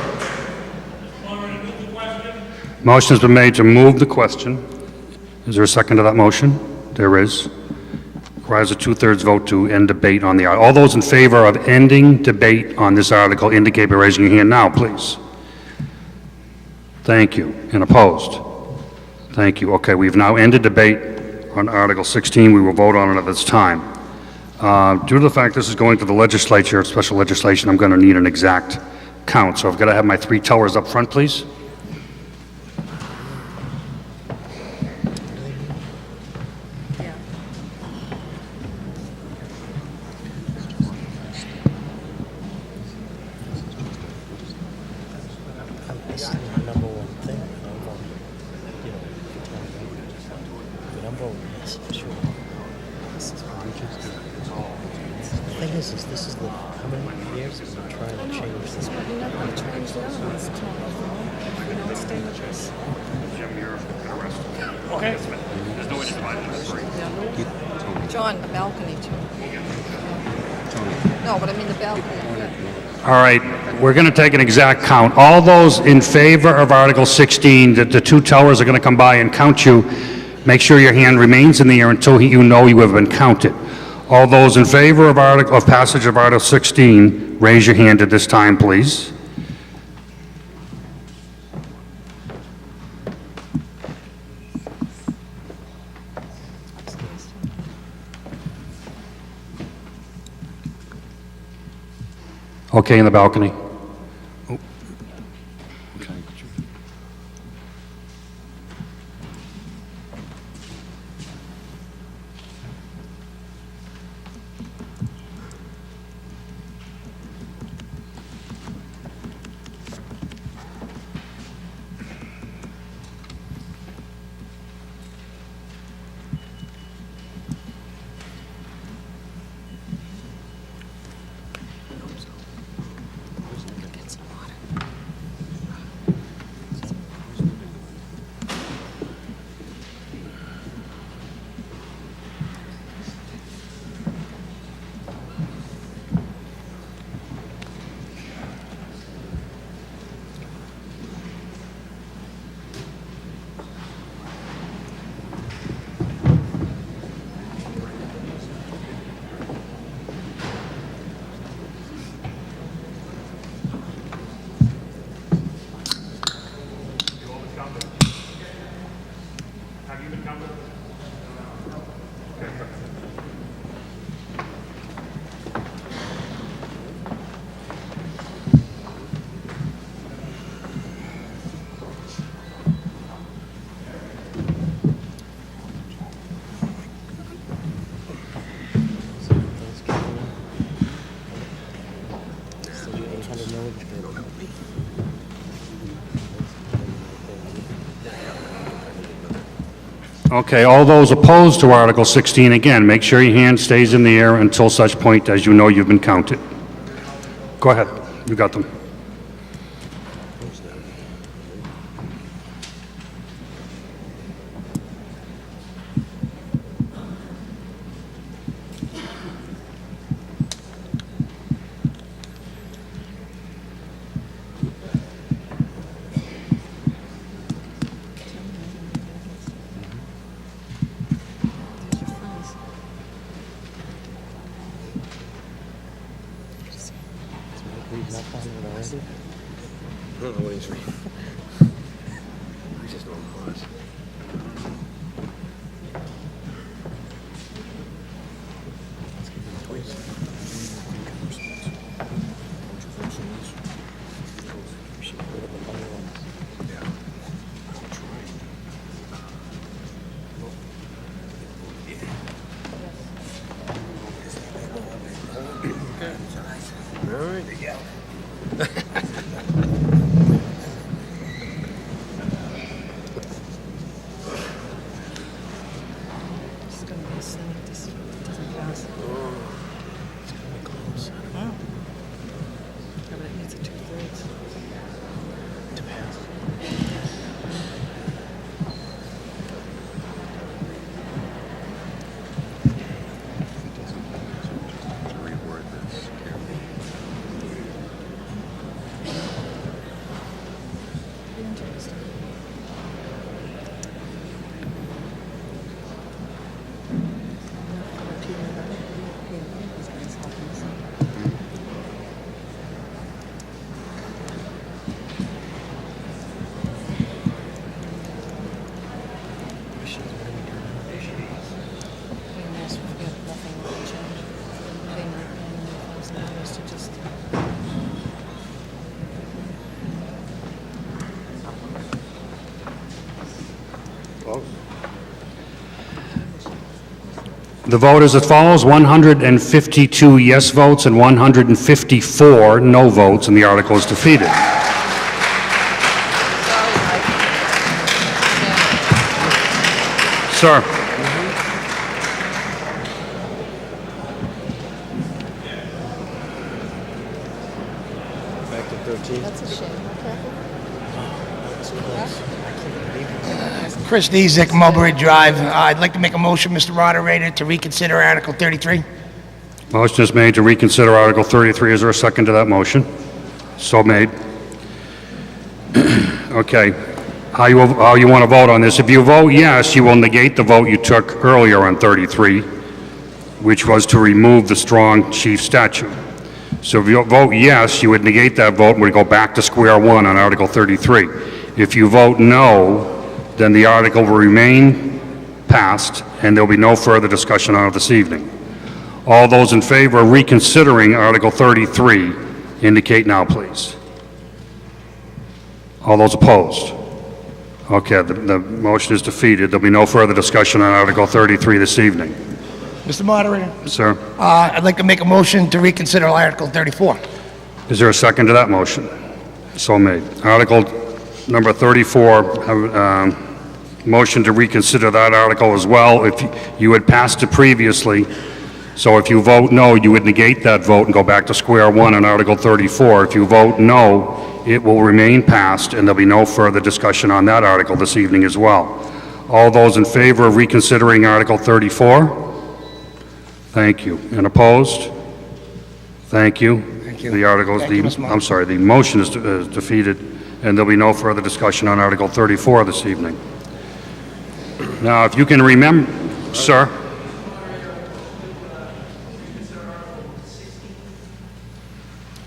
Motion's been made to move the question. Is there a second to that motion? There is. Requires a two-thirds vote to end debate on the article. All those in favor of ending debate on this article indicate by raising your hand now, please. Thank you. And opposed? Thank you. Okay, we've now ended debate on Article 16. We will vote on it at this time. Due to the fact this is going to the legislature, special legislation, I'm going to need an exact count. So I've got to have my three tellers up front, please. This is the, how many years have we been trying to change this? But you're not going to change the other ones, Tom. You know, stay with this. Okay. There's no way to divide it into three. John, the balcony too. No, but I mean the balcony. All right, we're going to take an exact count. All those in favor of Article 16, that the two tellers are going to come by and count you, make sure your hand remains in the air until you know you have been counted. All those in favor of passage of Article 16, raise your hand at this time, please. Okay, in the balcony. Oh. Okay. Okay, all those opposed to Article 16, again, make sure your hand stays in the air until such point as you know you've been counted. Go ahead, you got them. I don't know what he's reading. I just don't pause. All right. The vote is as follows: 152 yes votes and 154 no votes, and the article is defeated. Sir. Back to 13. That's a shame. Chris Nezek, Mulberry Drive. I'd like to make a motion, Mr. Moderator, to reconsider Article 33. Motion is made to reconsider Article 33. Is there a second to that motion? So made. Okay. How you want to vote on this? If you vote yes, you will negate the vote you took earlier on 33, which was to remove the strong chief statute. So if you vote yes, you would negate that vote and would go back to square one on Article 33. If you vote no, then the article will remain passed, and there will be no further discussion on it this evening. All those in favor of reconsidering Article 33 indicate now, please. All those opposed? Okay, the motion is defeated. There'll be no further discussion on Article 33 this evening. Mr. Moderator, Sir, I'd like to make a motion to reconsider Article 34. is there a second to that motion? So made. Article number 34, motion to reconsider that article as well. If you had passed it previously, so if you vote no, you would negate that vote and go back to square one on Article 34. If you vote no, it will remain passed, and there'll be no further discussion on that article this evening as well. All those in favor of reconsidering Article 34? Thank you. And opposed? Thank you. Thank you. The article Thank you, is, Mr. Moore. I'm sorry, the motion is defeated, and there'll be no further discussion on Article 34 this evening. Now, if you can remember, sir.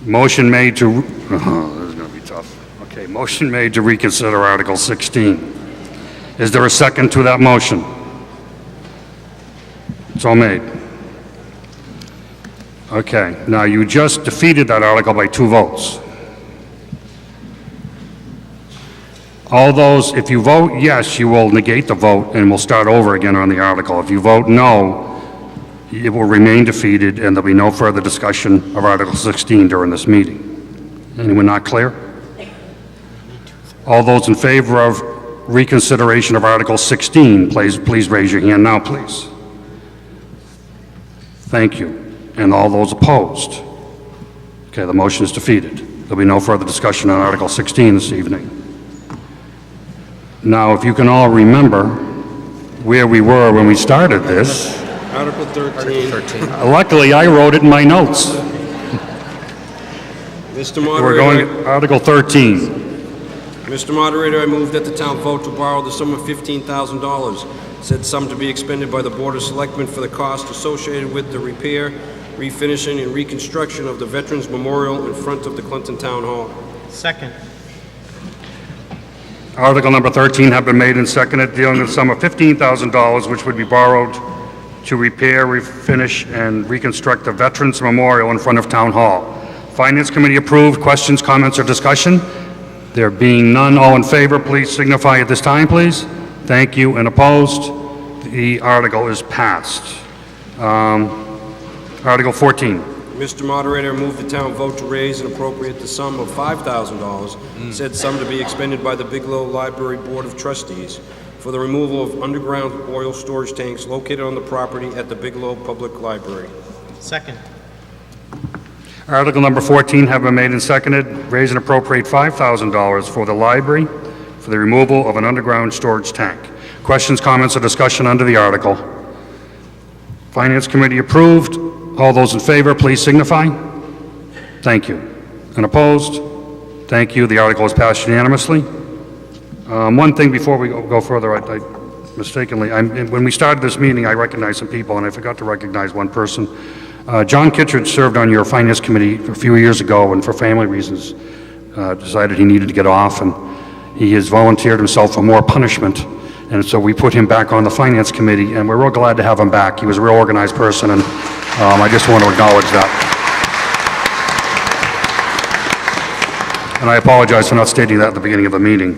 Motion made to, oh, this is going to be tough. Okay, motion made to reconsider Article 16. Is there a second to that motion? So made. Okay, now you just defeated that article by 2 votes. All those, if you vote yes, you will negate the vote and we'll start over again on the article. If you vote no, it will remain defeated and there'll be no further discussion of Article 16 during this meeting. Anyone not clear? All those in favor of reconsideration of Article 16, please raise your hand now, please. Thank you. And all those opposed? Okay, the motion is defeated. There'll be no further discussion on Article 16 this evening. Now, if you can all remember where we were when we started this. Article 13. Luckily, I wrote it in my notes. Mr. We're Moderator. going to Article 13. Mr. Moderator, I move that the town vote to borrow the sum of $15,000, said sum to be expended by the Board of Selectmen for the cost associated with the repair, refinishing, and reconstruction of the Veterans Memorial in front of the Clinton Town Hall. Second. Article number 13 have been made and seconded, dealing with the sum of $15,000, which would be borrowed to repair, refinish, and reconstruct the Veterans Memorial in front of Town Hall. Finance Committee approved. Questions, comments, or discussion? There being none, all in favor, please signify at this time, please. Thank you. And opposed? The article is passed. Article 14. Mr. Moderator, I move the town vote to raise and appropriate the sum of $5,000, said sum to be expended by the Bigelow Library Board of Trustees for the removal of underground oil storage tanks located on the property at the Bigelow Public Library. Second. Article number 14 have been made and seconded. Raise and appropriate $5,000 for the library for the removal of an underground storage tank. Questions, comments, or discussion under the article? Finance Committee approved. All those in favor, please signify. Thank you. And opposed? Thank you. The article is passed unanimously. One thing before we go further, I mistakenly, when we started this meeting, I recognized some people, and I forgot to recognize one person. John Kittredge served on your Finance Committee a few years ago, and for family reasons, decided he needed to get off, and he has volunteered himself for more punishment. And so we put him back on the Finance Committee, and we're real glad to have him back. He was a real organized person, and I just want to acknowledge that. And I apologize for not stating that at the beginning of the meeting.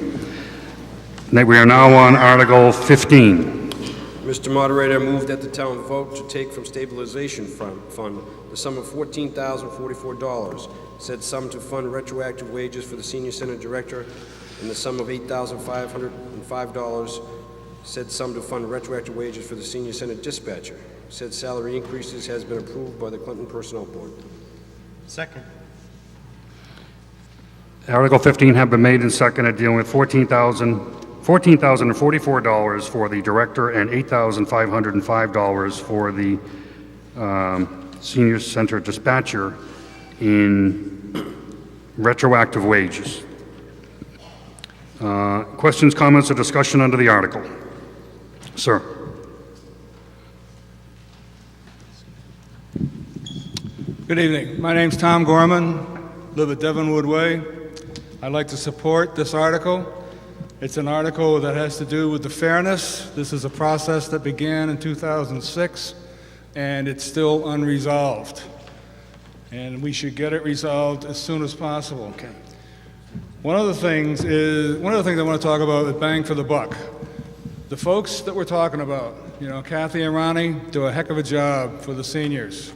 We are now on Article 15. Mr. Moderator, I move that the town vote to take from stabilization fund the sum of $14,044, said sum to fund retroactive wages for the senior center director, and the sum of $8,505, said sum to fund retroactive wages for the senior center dispatcher. Said salary increases has been approved by the Clinton Personnel Board. Second. Article 15 have been made and seconded, dealing with $14,044 for the director and $8,505 for the senior center dispatcher in retroactive wages. Questions, comments, or discussion under the article? Sir. Good evening. My name's Tom Gorman, live at Devonwood Way. I'd like to support this article. It's an article that has to do with the fairness. This is a process that began in 2006, and it's still unresolved. And we should get it resolved as soon as possible. Okay. One of the things I want to talk about is bang for the buck. The folks that we're talking about, Kathy and Ronnie do a heck of a job for the seniors.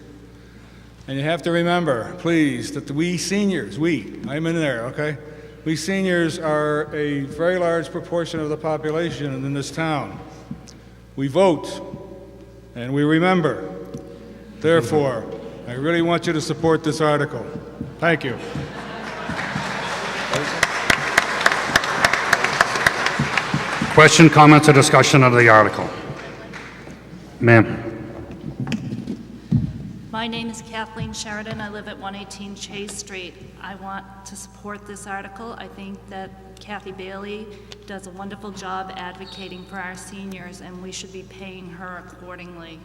And you have to remember, please, that we seniors, I'm in there, okay? We seniors are a very large proportion of the population in this town. We vote, and we remember. Therefore, I really want you to support this article. Thank you. Question, comments, or discussion under the article? Ma'am. My name is Kathleen Sheridan. I live at 118 Chase Street. I want to support this article. I think that Kathy Bailey does a wonderful job advocating for our seniors, and we should be paying her accordingly.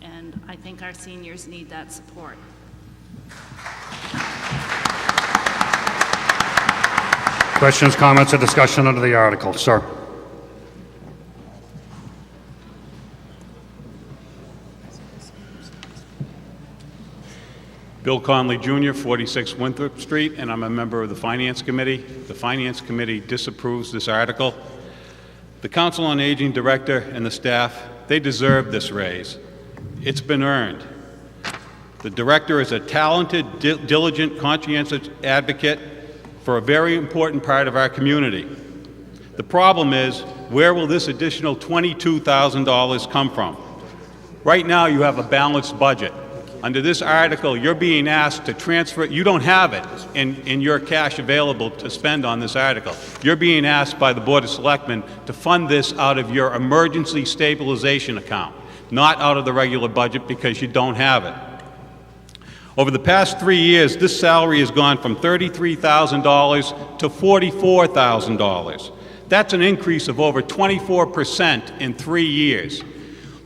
And I think our seniors need that support. Questions, comments, or discussion under the article? Sir. Bill Conley Jr., 46 Winthrop Street, and I'm a member of the Finance Committee. The Finance Committee disapproves this article. The Council on Aging Director and the staff, they deserve this raise. It's been earned. The Director is a talented, diligent, conscientious advocate for a very important part of our community. The problem is, where will this additional $22,000 come from? Right now, you have a balanced budget. Under this article, you're being asked to transfer it. You don't have it in your cash available to spend on this article. You're being asked by the Board of Selectmen to fund this out of your emergency stabilization account, not out of the regular budget because you don't have it. Over the past 3 years, this salary has gone from $33,000 to $44,000. That's an increase of over 24% in 3 years.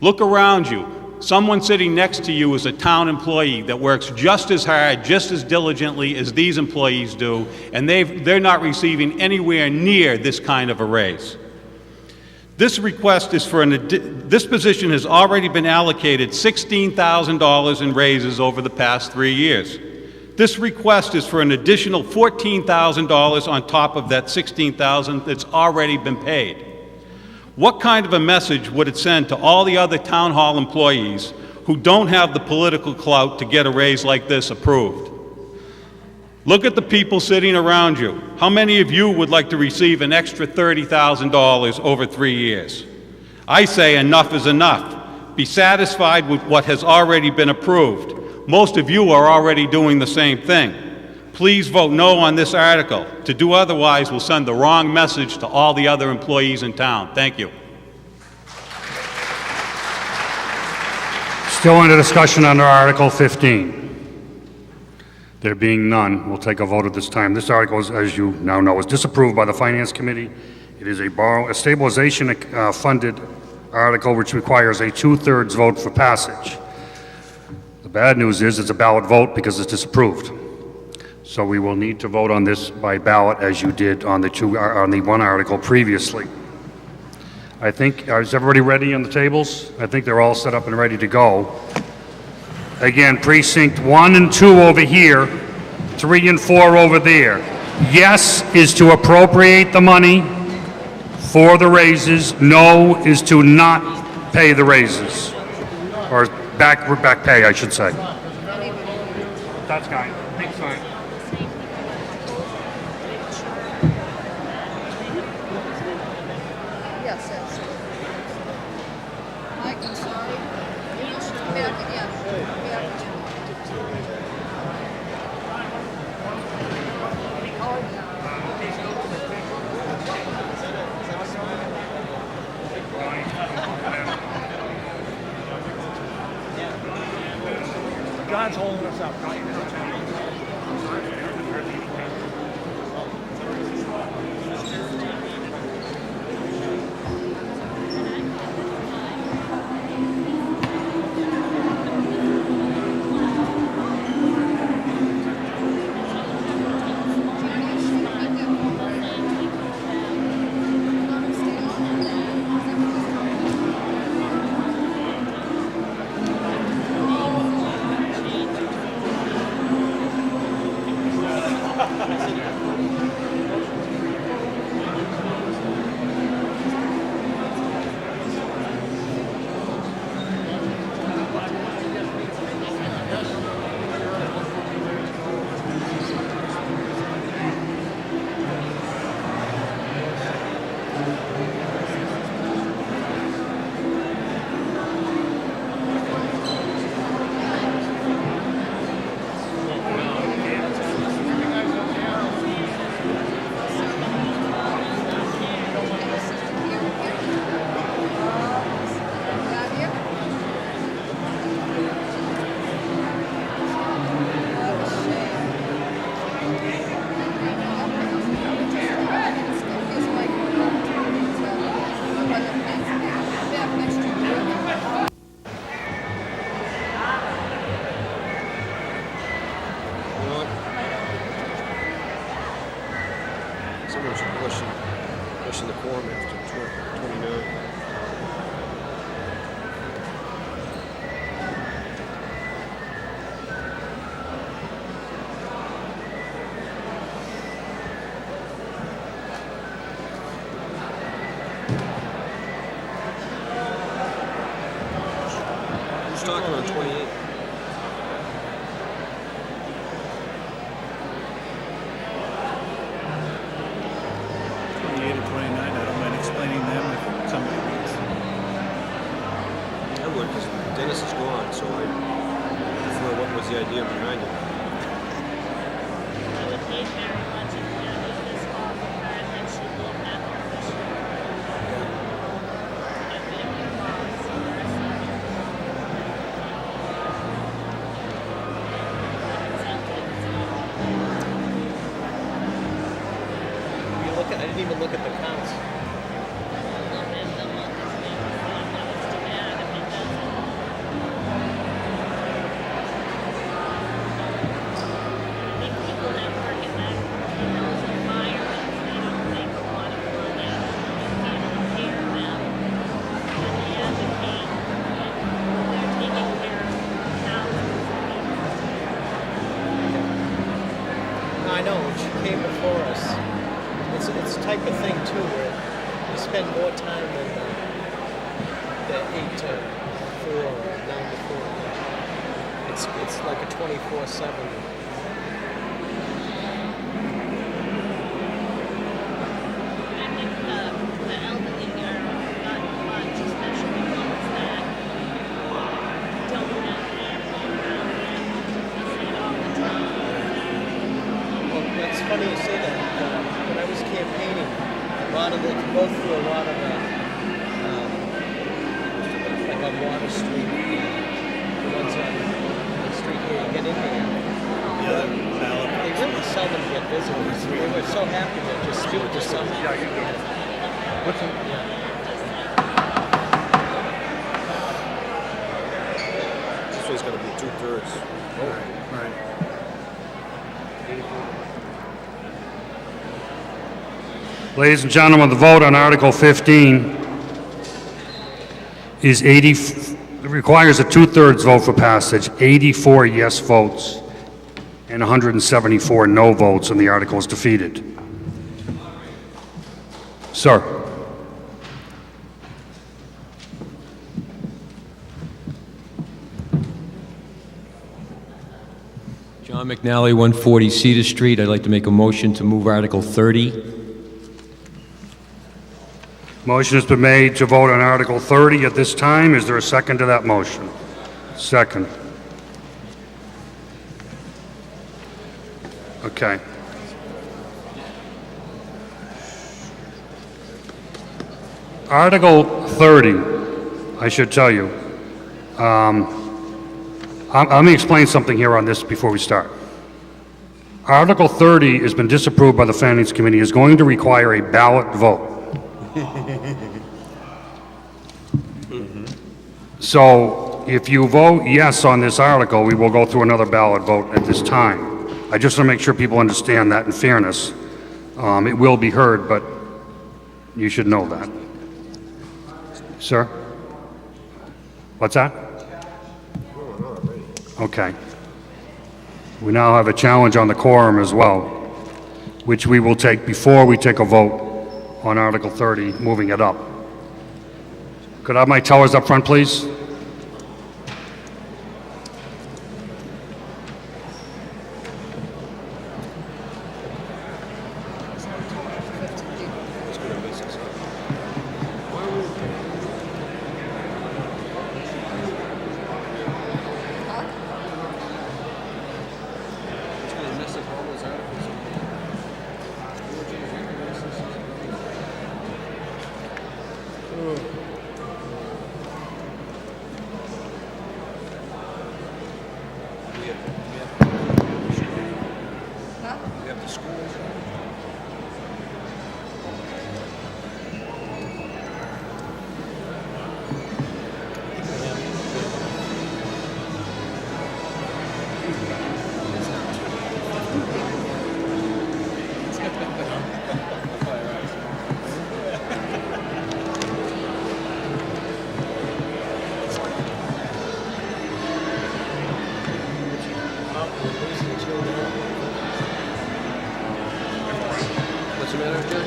Look around you. Someone sitting next to you is a town employee that works just as hard, just as diligently as these employees do, and they're not receiving anywhere near this kind of a raise. This request is for this position has already been allocated $16,000 in raises over the past 3 years. This request is for an additional $14,000 on top of that $16,000 that's already been paid. What kind of a message would it send to all the other town hall employees who don't have the political clout to get a raise like this approved. Look at the people sitting around you. How many of you would like to receive an extra $30,000 over 3 years? I say enough is enough. Be satisfied with what has already been approved. Most of you are already doing the same thing. Please vote no on this article. To do otherwise will send the wrong message to all the other employees in town. Thank you. Still under discussion under Article 15. There being none, we'll take a vote at this time. This article, as you now know, is disapproved by the Finance Committee. It is a stabilization funded article which requires a 2/3 vote for passage. The bad news is it's a ballot vote because it's disapproved. So we will need to vote on this by ballot as you did on the one article previously. I think, is everybody ready on the tables? I think they're all set up and ready to go. Again, precinct 1 and 2 over here, 3 and 4 over there. Yes is to appropriate the money for the raises. No is to not pay the raises. Or back pay, I should say. That's fine. Thanks, fine. Yes, yes. Mike, I'm sorry. Back again. Back again. John's holding us up. Someone should question the quorum after 29. Who's talking on 28? Dennis is gone, so I prefer what was the idea behind it. I would hate very much if we had this off of that and she will have I didn't even look at the counts. I know, she came before us. It's the type of thing too where you spend more time than the 8 to 4 or 9 to 4. It's like a 24/7. Well, it's funny you say that. When I was campaigning, a lot of the, to go through a lot of like on Water Street, the ones on the street here, you get in there. They really seldom get visitors. They were so happy to just speak to someone. Yeah, you do. What's that? Yeah. This one's gonna be 2/3. Right. Ladies and gentlemen, the vote on Article 15 is it requires a 2/3 vote for passage, 84 yes votes and 174 no votes, and the article is defeated. Sir. John McNally, 140 Cedar Street. I'd like to make a motion to move Article 30. Motion has been made to vote on Article 30 at this time. Is there a second to that motion? Second. Okay. Article 30, I should tell you. Let me explain something here on this before we start. Article 30 has been disapproved by the Finance Committee, is going to require a ballot vote. So if you vote yes on this article, we will go through another ballot vote at this time. I just want to make sure people understand that in fairness. It will be heard, but you should know that. Sir? What's that? Okay. We now have a challenge on the quorum as well, which we will take before we take a vote on Article 30, moving it up. Could I have my tellers up front, please? What's the matter, John?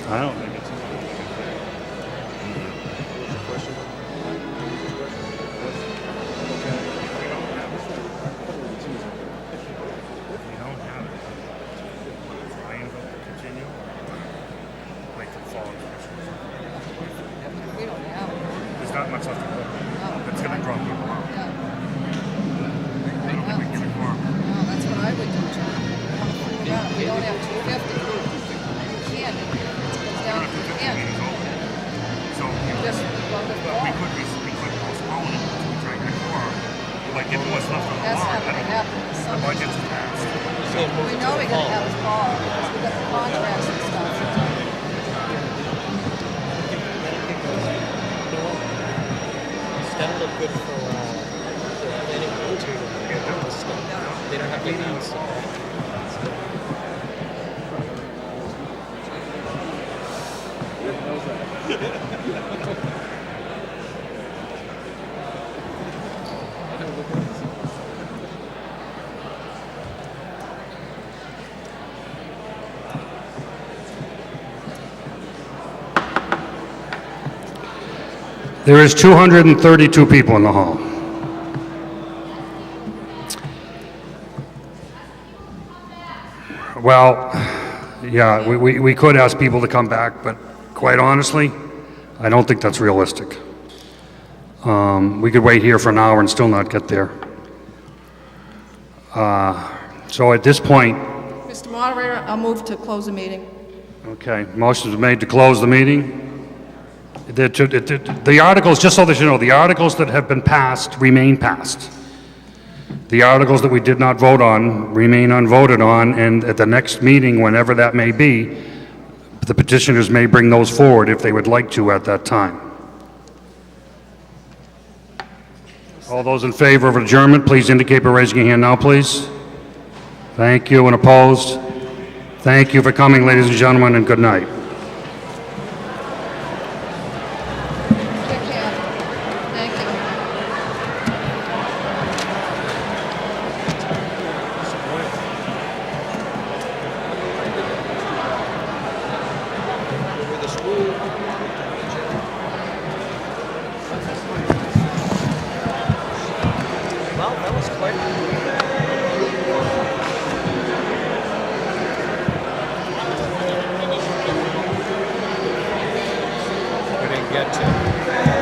I don't think it's... There's not much left to go. That's going to draw people out. I don't think we can get a quorum. No, that's what I would do, John. We don't have 250. You can't. It goes down to the end. So Just go to the we could postpone it until we try to get a quorum. But given what's left on the That's not warrant, gonna happen. the budget's passed. We know we're gonna have a call, because we got the contracts and stuff. That'll look good for planning board too. They don't have meetings. There is 232 people in the hall. Well, yeah, we could ask people to come back, but quite honestly, I don't think that's realistic. We could wait here for an hour and still not get there. So at this point, Mr. Moderator, I'll move to close the meeting. okay, motion is made to close the meeting. The articles, just so that you know, the articles that have been passed remain passed. The articles that we did not vote on remain unvoted on, and at the next meeting, whenever that may be, the petitioners may bring those forward if they would like to at that time. All those in favor of adjournment, please indicate by raising your hand now, please. Thank you, and opposed? Thank you for coming, ladies and gentlemen, and good night. Thank you. Well, that was quick. We didn't get to.